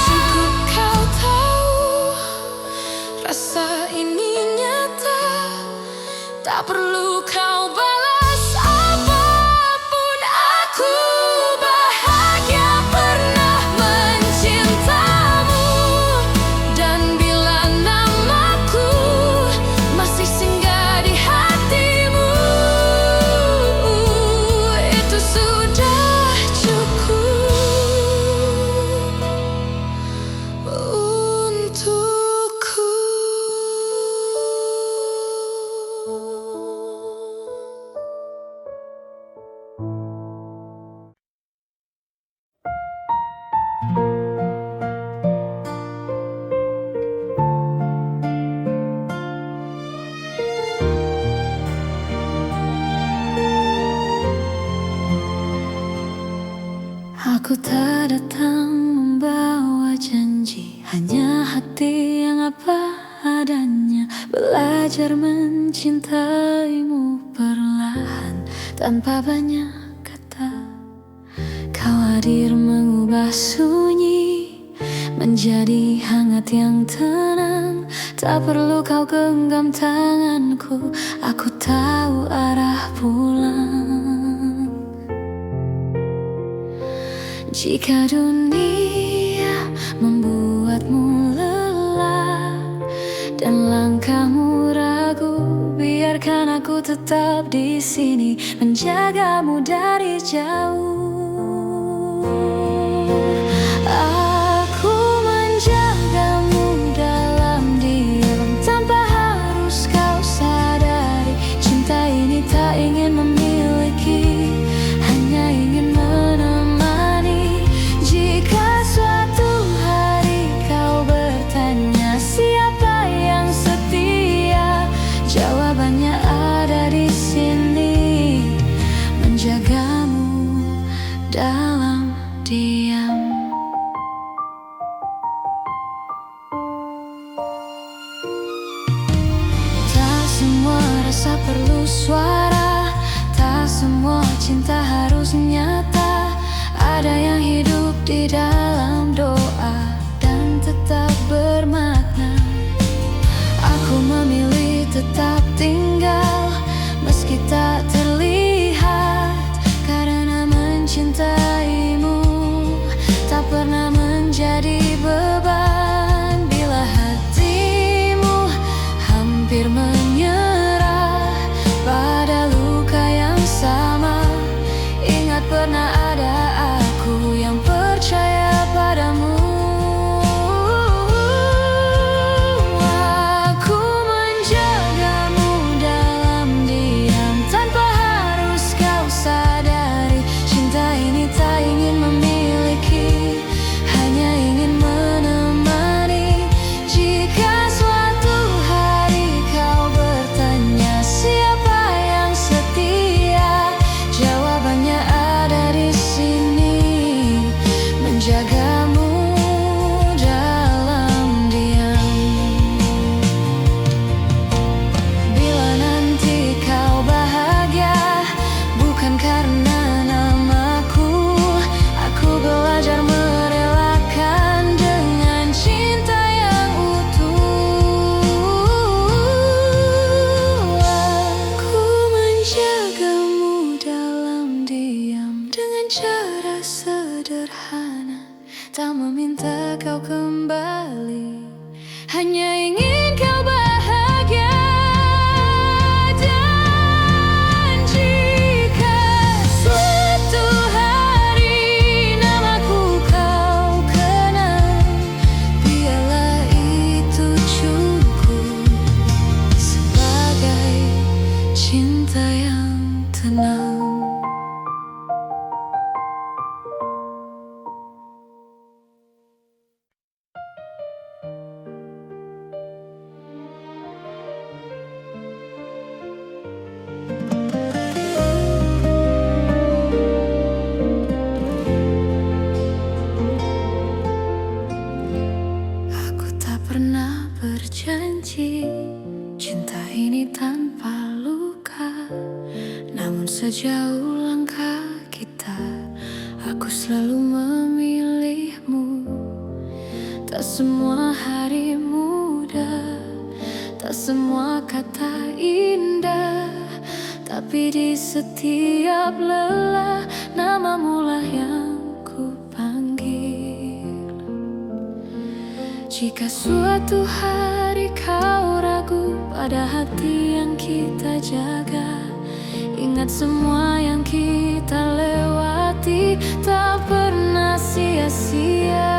Cukup kau tahu rasa ini nyata, tak perlu kau balas apapun. Aku bahagia pernah mencintamu, dan bila namaku masih singgah di hatimu, itu sudah cukup untukku. Aku tak datang membawa janji, hanya hati yang apa adanya. Belajar mencintaimu perlahan, tanpa banyak kata. Kau hadir mengubah sunyi menjadi hangat yang tenang. Tak perlu kau genggam tanganku, aku tahu arah pulang. Jika dunia membuatmu lelah dan langkahmu ragu, biarkan aku tetap di sini menjagamu dari jauh. Aku menjagamu dalam diam, tanpa harus kau sadari. Cinta tinggal meski tak terlihat, karena mencintaimu tak pernah menjadi beban. Bila hatimu hampir menyerah pada luka yang sama, ingat pernah ada aku yang percaya padamu. Aku menjagamu dalam diam tanpa harus kau sadari. Cinta ini tak ingin memiliki, hanya ingin menemani. Jika suatu hari kau bertanya siapa yang setia, jawabannya ada di sini, menjagamu dalam diam. Bila nanti kau bahagia bukan karena namaku, aku belajar merelakan dengan cinta yang utuh. Aku menjagamu dalam diam dengan cara sederhana, tak meminta kau kembali, hanya ingin kau bahagia. Dan jika suatu hari namaku kau kenal, biarlah itu cukup sebagai cinta yang tenang. Aku tak pernah berjanji cinta ini tanpa luka, namun sejauh langkah kita, aku selalu memilihmu. Tak semua hari mudah, tak semua kata indah, tapi di setiap lelah namamu lah yang ku panggil. Jika suatu hari kau ragu pada hati yang kita jaga, ingat semua yang kita lewati tak pernah sia-sia.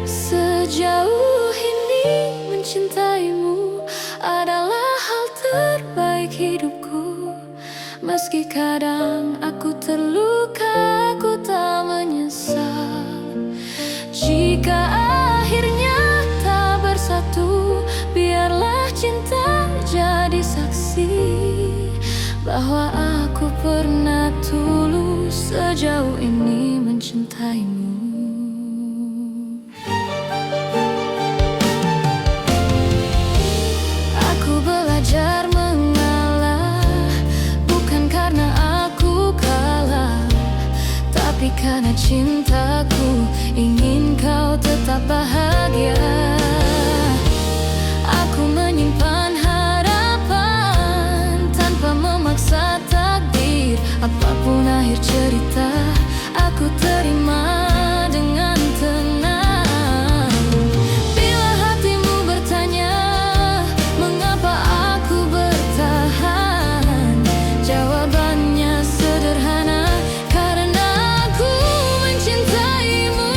Sejauh ini mencintaimu adalah hal terbaik hidupku. Meski kadang aku terluka, aku tak menyesal. Jika akhirnya tak bersatu, biarlah cinta jadi saksi bahwa aku pernah tulus sejauh ini mencintaimu. Aku belajar mengalah bukan karena aku kalah, tapi karena cintaku ingin kau tetap bahagia. Aku menyimpan harapan tanpa memaksa takdir. Apapun akhir cerita, aku terima dengan tenang. Bila hatimu bertanya mengapa aku bertahan, jawabannya sederhana, karena aku mencintaimu.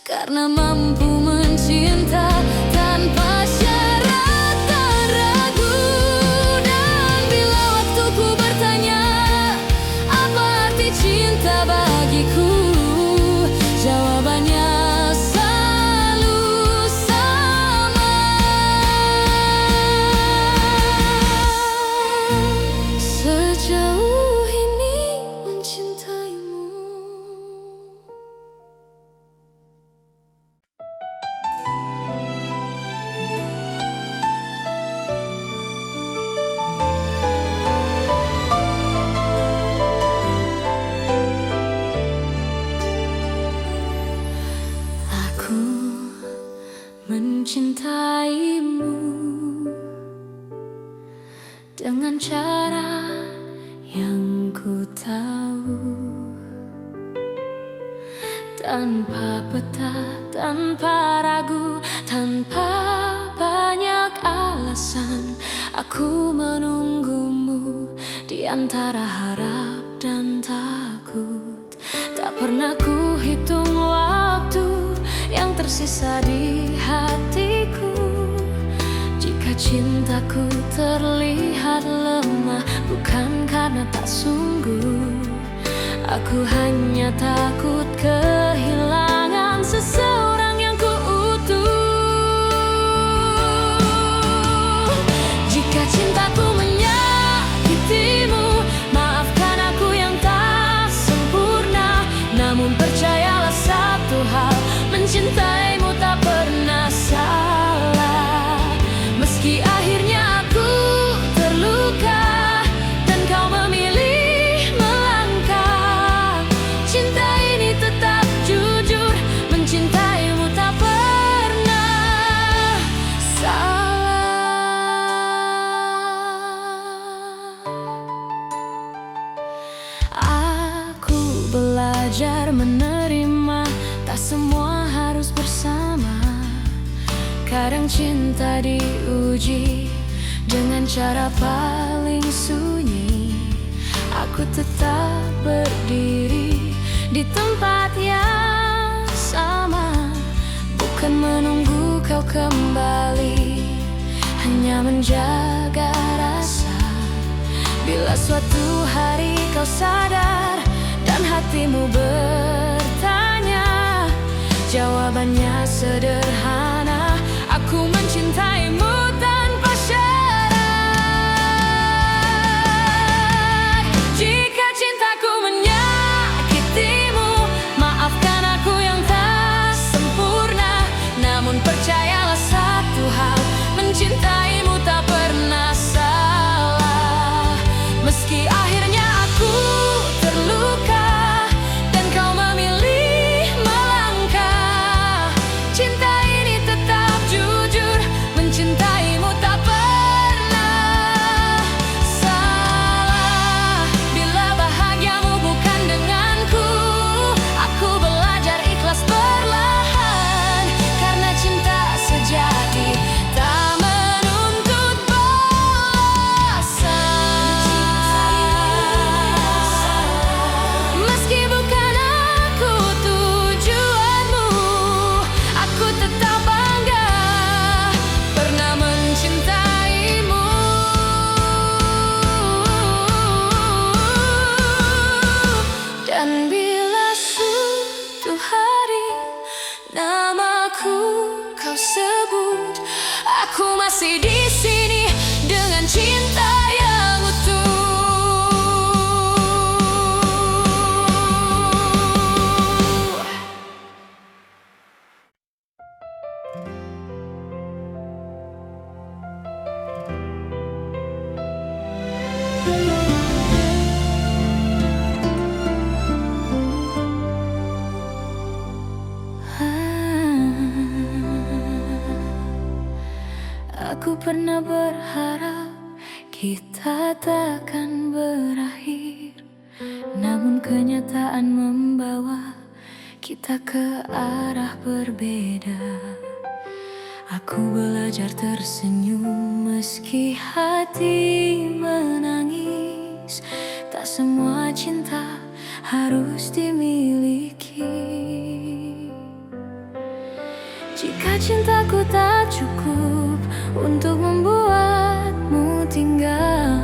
karena mampu mencinta tanpa syarat dan ragu. Dan bila waktuku bertanya apa arti cinta bagiku, jawabannya selalu sama. Sejauh ini mencintaimu. Aku mencintaimu dengan cara yang ku tahu, tanpa peta, tanpa ragu, tanpa banyak alasan. Aku menunggumu di antara harap dan takut. Tak pernah ku hitung waktu yang tersisa di hatiku. Jika cintaku terlihat lemah, bukan karena tak sungguh. Aku hanya takut kehilangan seseorang yang ku utuh. Jika cintaku menyakitimu, maafkan aku yang tak sempurna. Namun percayalah satu hal, mencintaimu tak pernah salah. Meski akhirnya aku terluka dan kau memilih melangkah, cinta ini tetap jujur, mencintaimu tak pernah salah. Aku belajar menerima, tak semua harus bersama. Kadang cinta diuji dengan cara paling sunyi. Aku tetap berdiri di tempat yang sama, bukan menunggu kau kembali, hanya menjaga rasa. Bila suatu hari kau sadar dan hatimu bertanya, jawabannya sederhana. Aku mencintaimu tanpa syarat. Jika cintaku menyakitimu, maafkan aku yang tak sempurna. Namun percayalah satu hal, mencintaimu tak pernah salah. Meski akhirnya aku terluka dan kau memilih melangkah, cinta ini tetap jujur, mencintaimu tak pernah salah. Bila bahagiamu bukan denganku, aku belajar ikhlas perlahan, karena cinta sejati tak menuntut balasan. Meski bukan aku tujuanmu, aku tetap bangga pernah mencintaimu. Dan bila suatu hari namaku kau sebut, aku masih di sini dengan cinta yang utuh. Aku pernah berharap kita takkan berakhir, namun kenyataan membawa kita ke arah berbeda. Aku belajar tersenyum meski hati menangis. Tak semua cinta harus dimiliki. Jika cintaku tak cukup untuk membuatmu tinggal,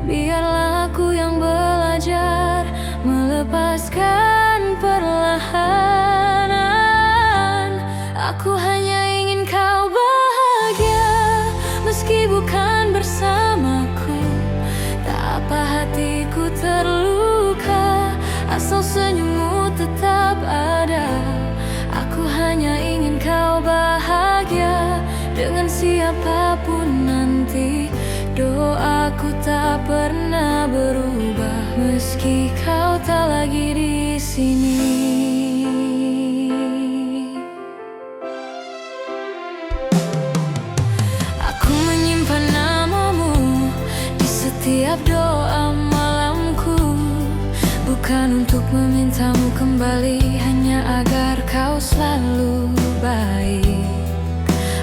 biarlah aku yang belajar melepaskan perlahan. Aku hanya ingin kau bahagia, meski bukan bersamaku. Tak apa hatiku terluka, asal senyummu tetap ada. Aku hanya ingin kau bahagia dengan siapapun nanti. Doaku tak pernah berubah, meski kau tak lagi di sini. Aku menyimpan namamu di setiap doa malamku, bukan untuk memintamu kembali, hanya agar kau selalu baik.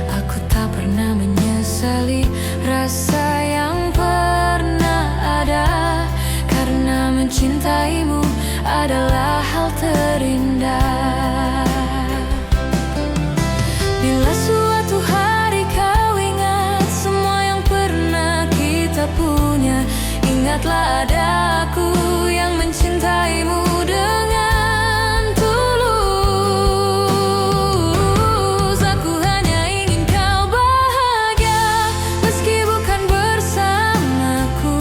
Aku tak pernah menyesali rasa yang pernah ada, karena mencintaimu adalah hal terindah. Bila suatu hari kau ingat semua yang pernah kita punya, ingatlah ada aku yang mencintaimu dengan tulus. Aku hanya ingin kau bahagia, meski bukan bersamaku.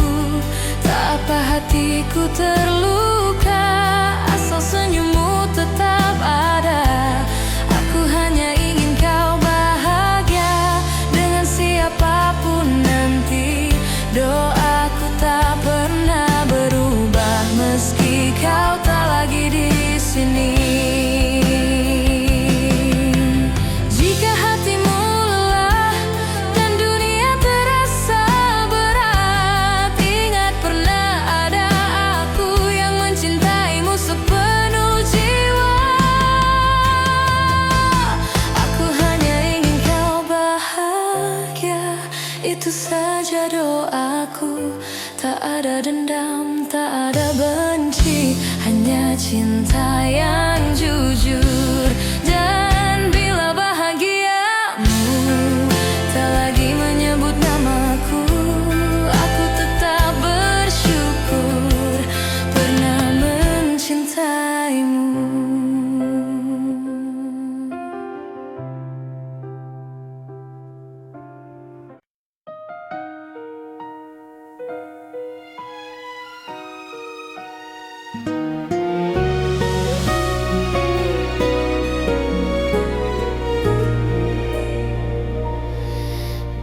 Tak apa hatiku terluka, asal senyummu tetap ada. Aku hanya ingin kau bahagia dengan siapapun nanti. Doaku tak pernah berubah, meski kau tak lagi di sini. Jika hatimu lelah dan dunia terasa berat, ingat pernah ada aku yang mencintaimu sepenuh jiwa. Aku hanya ingin kau bahagia, itu saja doaku. Tak ada dendam, tak ada benci, hanya cinta yang jujur. Dan bila bahagiamu tak lagi menyebut namaku, aku tetap bersyukur pernah mencintaimu.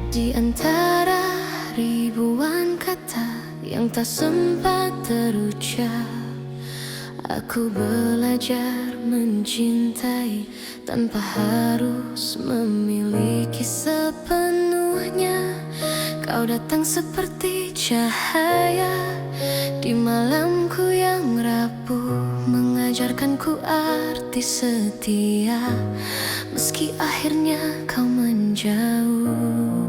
Di antara ribuan kata yang tak sempat terucap, aku belajar mencintai tanpa harus memiliki sepenuhnya. Kau datang seperti cahaya di malamku yang rapuh, mengajarkanku arti setia, meski akhirnya kau menjauh.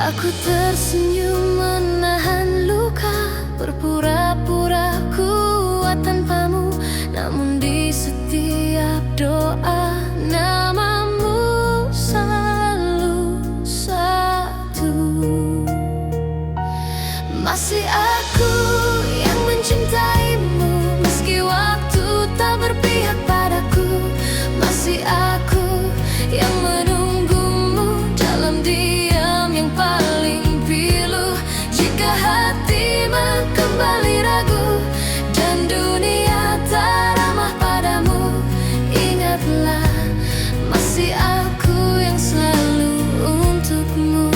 Aku tersenyum menahan luka, berpura-pura kuat tanpamu, namun di setiap doa namamu selalu satu. Masih aku yang mencintaimu, meski waktu tak berpihak padaku. Masih aku yang menunggumu dalam diam yang paling pilu. Jika hatimu kembali ragu dan dunia tak ramah padamu, ingatlah masih aku yang selalu untukmu.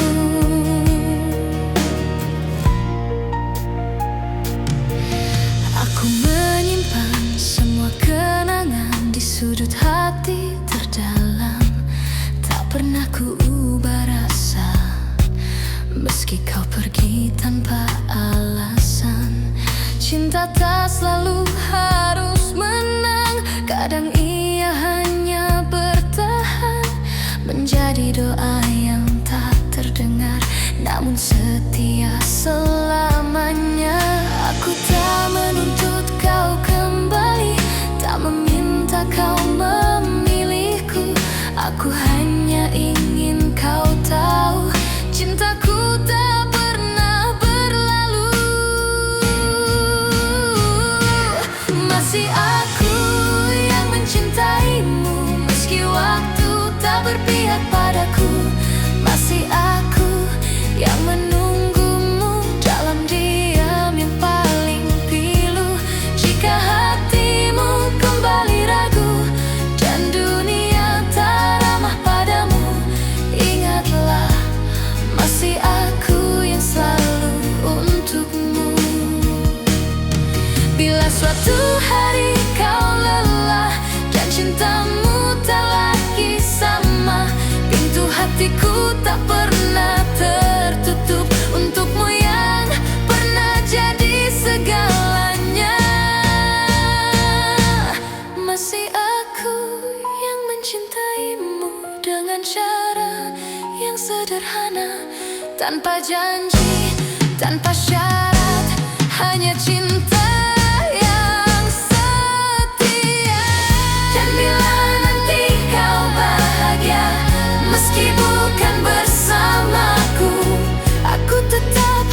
Aku menyimpan semua kenangan di sudut hati terdalam, tak pernah ku ubah rasa, meski kau pergi tanpa alasan. Cinta tak selalu harus menang, kadang ia hanya bertahan, menjadi doa yang tak terdengar, namun setia selamanya. Aku tak menuntut kau kembali, tak meminta kau memilih. sederhana, tanpa janji, tanpa syarat, hanya cinta yang setia. Dan bila nanti kau bahagia, meski bukan bersamaku, aku tetap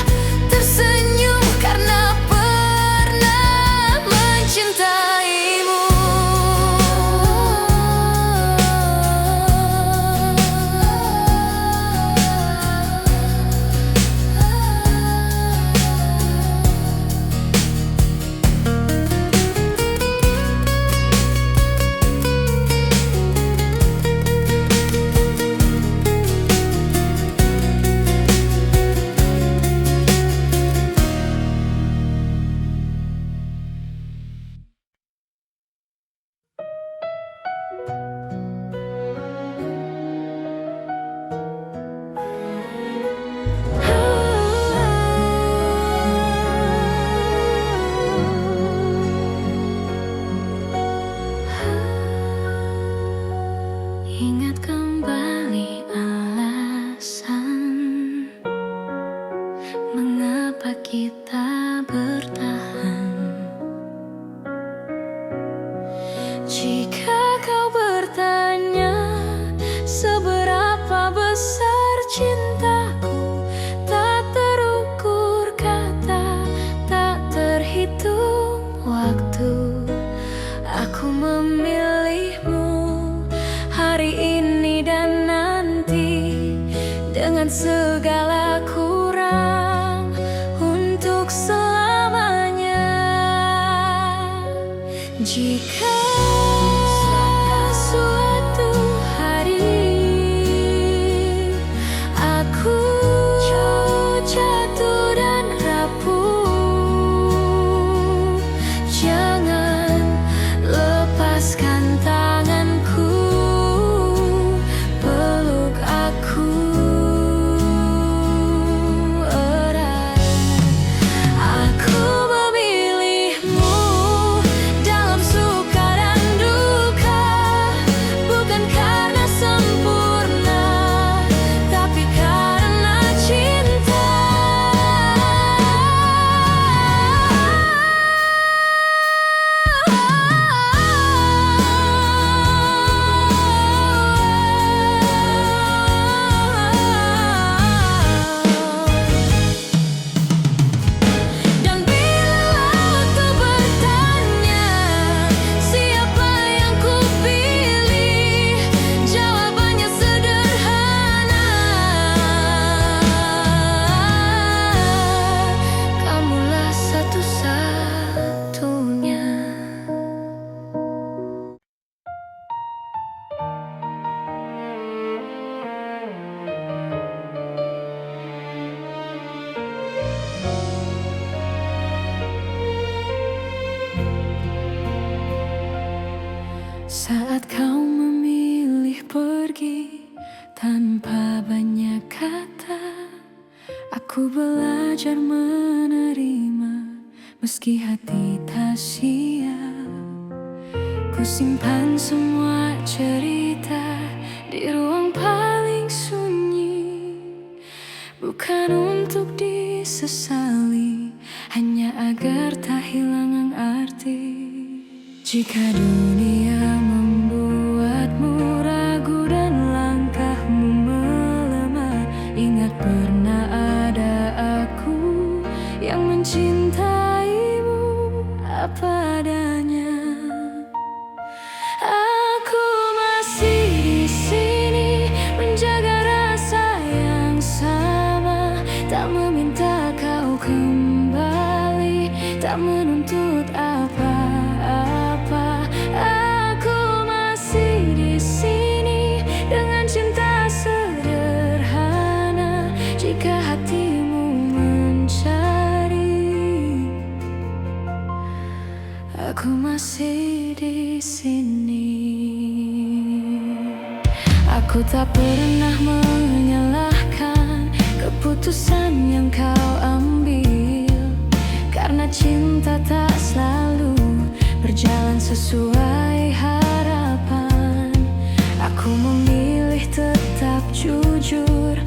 tersenyum karena pernah mencintaimu. Ingat kembali alasan mengapa kita bertahan. Jika kau bertanya seberapa besar cintaku, tak terukur kata, tak terhitung waktu, aku memilihmu hari ini dan nanti, dengan segala kurang, untuk selamanya. Jika suatu hari aku jatuh dan rapuh, jangan lepaskan tanganku, peluk aku erat. Aku memilihmu dalam suka dan duka, bukan karena sempurna, tapi karena cinta. Dan bila waktu bertanya siapa yang kupilih, jawabannya sederhana, kamulah satu-satunya. Saat kau memilih pergi tanpa banyak kata, aku belajar menerima meski hati tak siap. Ku simpan semua cerita di ruang paling sunyi, bukan untuk disesali, hanya agar tak hilang arti. Jika dunia membuatmu ragu dan langkahmu melemah, ingat pernah ada aku yang mencintaimu apa adanya. Aku masih di sini menjaga rasa yang sama, tak meminta kau kembali, tak menuntut apa-apa. Aku masih di sini dengan cinta sederhana, jika hatimu mencari, aku masih di sini. Aku tak pernah menyalahkan keputusan yang kau ambil, karena cinta tak selalu berjalan sesuai harapan. Aku memilih tetap jujur,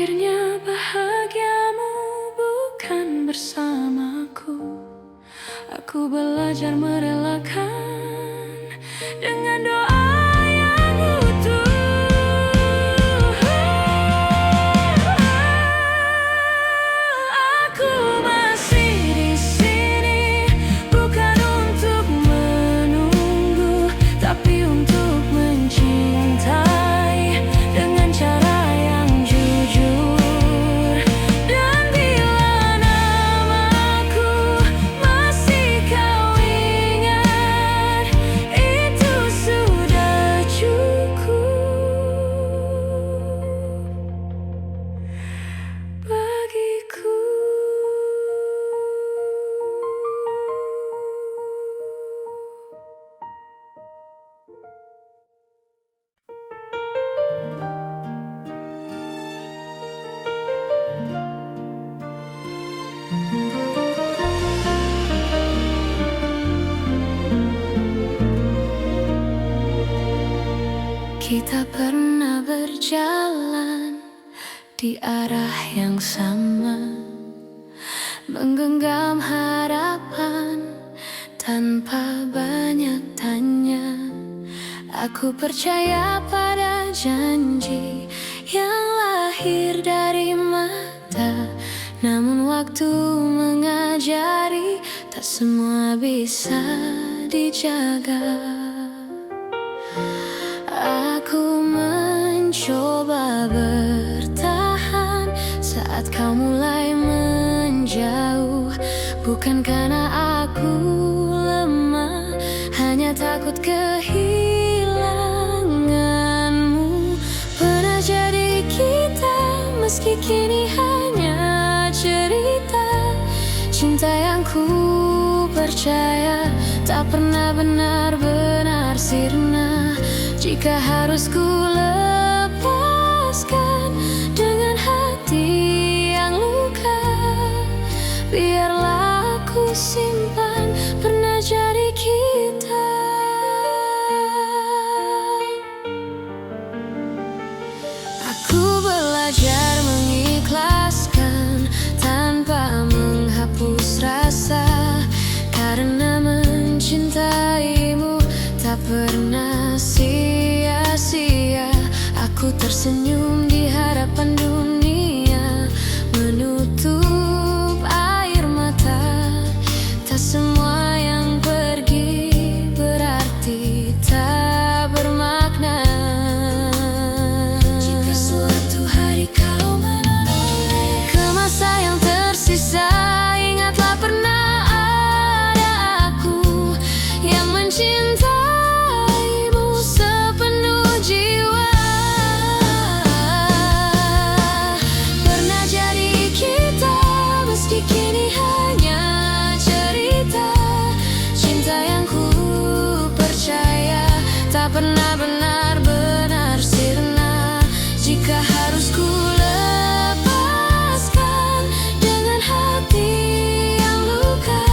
Akhirnya bahagiamu bukan bersamaku. Aku belajar merelakan dengan doa yang utuh. Aku masih di sini, bukan untuk menunggu, tapi untuk mencintai dengan cara yang jujur. Dan bila namaku masih kau ingat, itu sudah cukup bagiku. Kita pernah berjalan di arah yang sama, menggenggam harapan tanpa banyak tanya. Aku percaya pada janji yang lahir dari mata, namun waktu mengajari tak semua bisa dijaga. Aku mencoba bertahan saat kau mulai menjauh, bukan karena aku lemah, hanya takut kehilanganmu. Pernah jadi kita, meski kini hanya cerita. Cinta yang ku percaya tak pernah benar-benar sirna. Jika harus ku lepaskan dengan hati yang luka, biarlah aku simpan pernah jadi kita. Aku belajar mengikhlaskan tanpa menghapus rasa, karena mencintaimu tak pernah sia-sia. Aku tersenyum di hadapan dunia, menutup air mata. Tak semua yang pergi berarti tak bermakna. Jika suatu hari kau menoleh ke masa yang tersisa, ingatlah pernah ada aku yang mencintaimu sepenuh jiwa. Pernah jadi kita, meski kini hanya cerita. Cinta yang ku percaya tak pernah benar-benar sirna. Jika harus ku lepaskan dengan hati yang luka,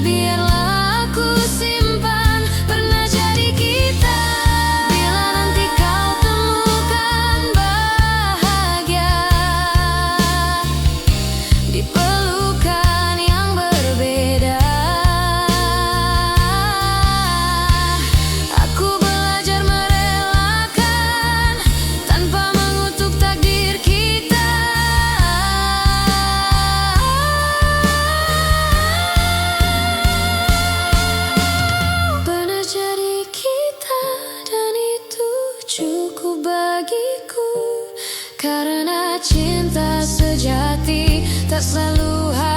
biarlah aku simpan pernah jadi kita. Bila nanti kau temukan bahagia di pelukan yang berbeda, aku belajar merelakan tanpa mengutuk takdir kita. Pernah jadi kita, dan itu cukup bagiku, karena cinta sejati tak selalu harus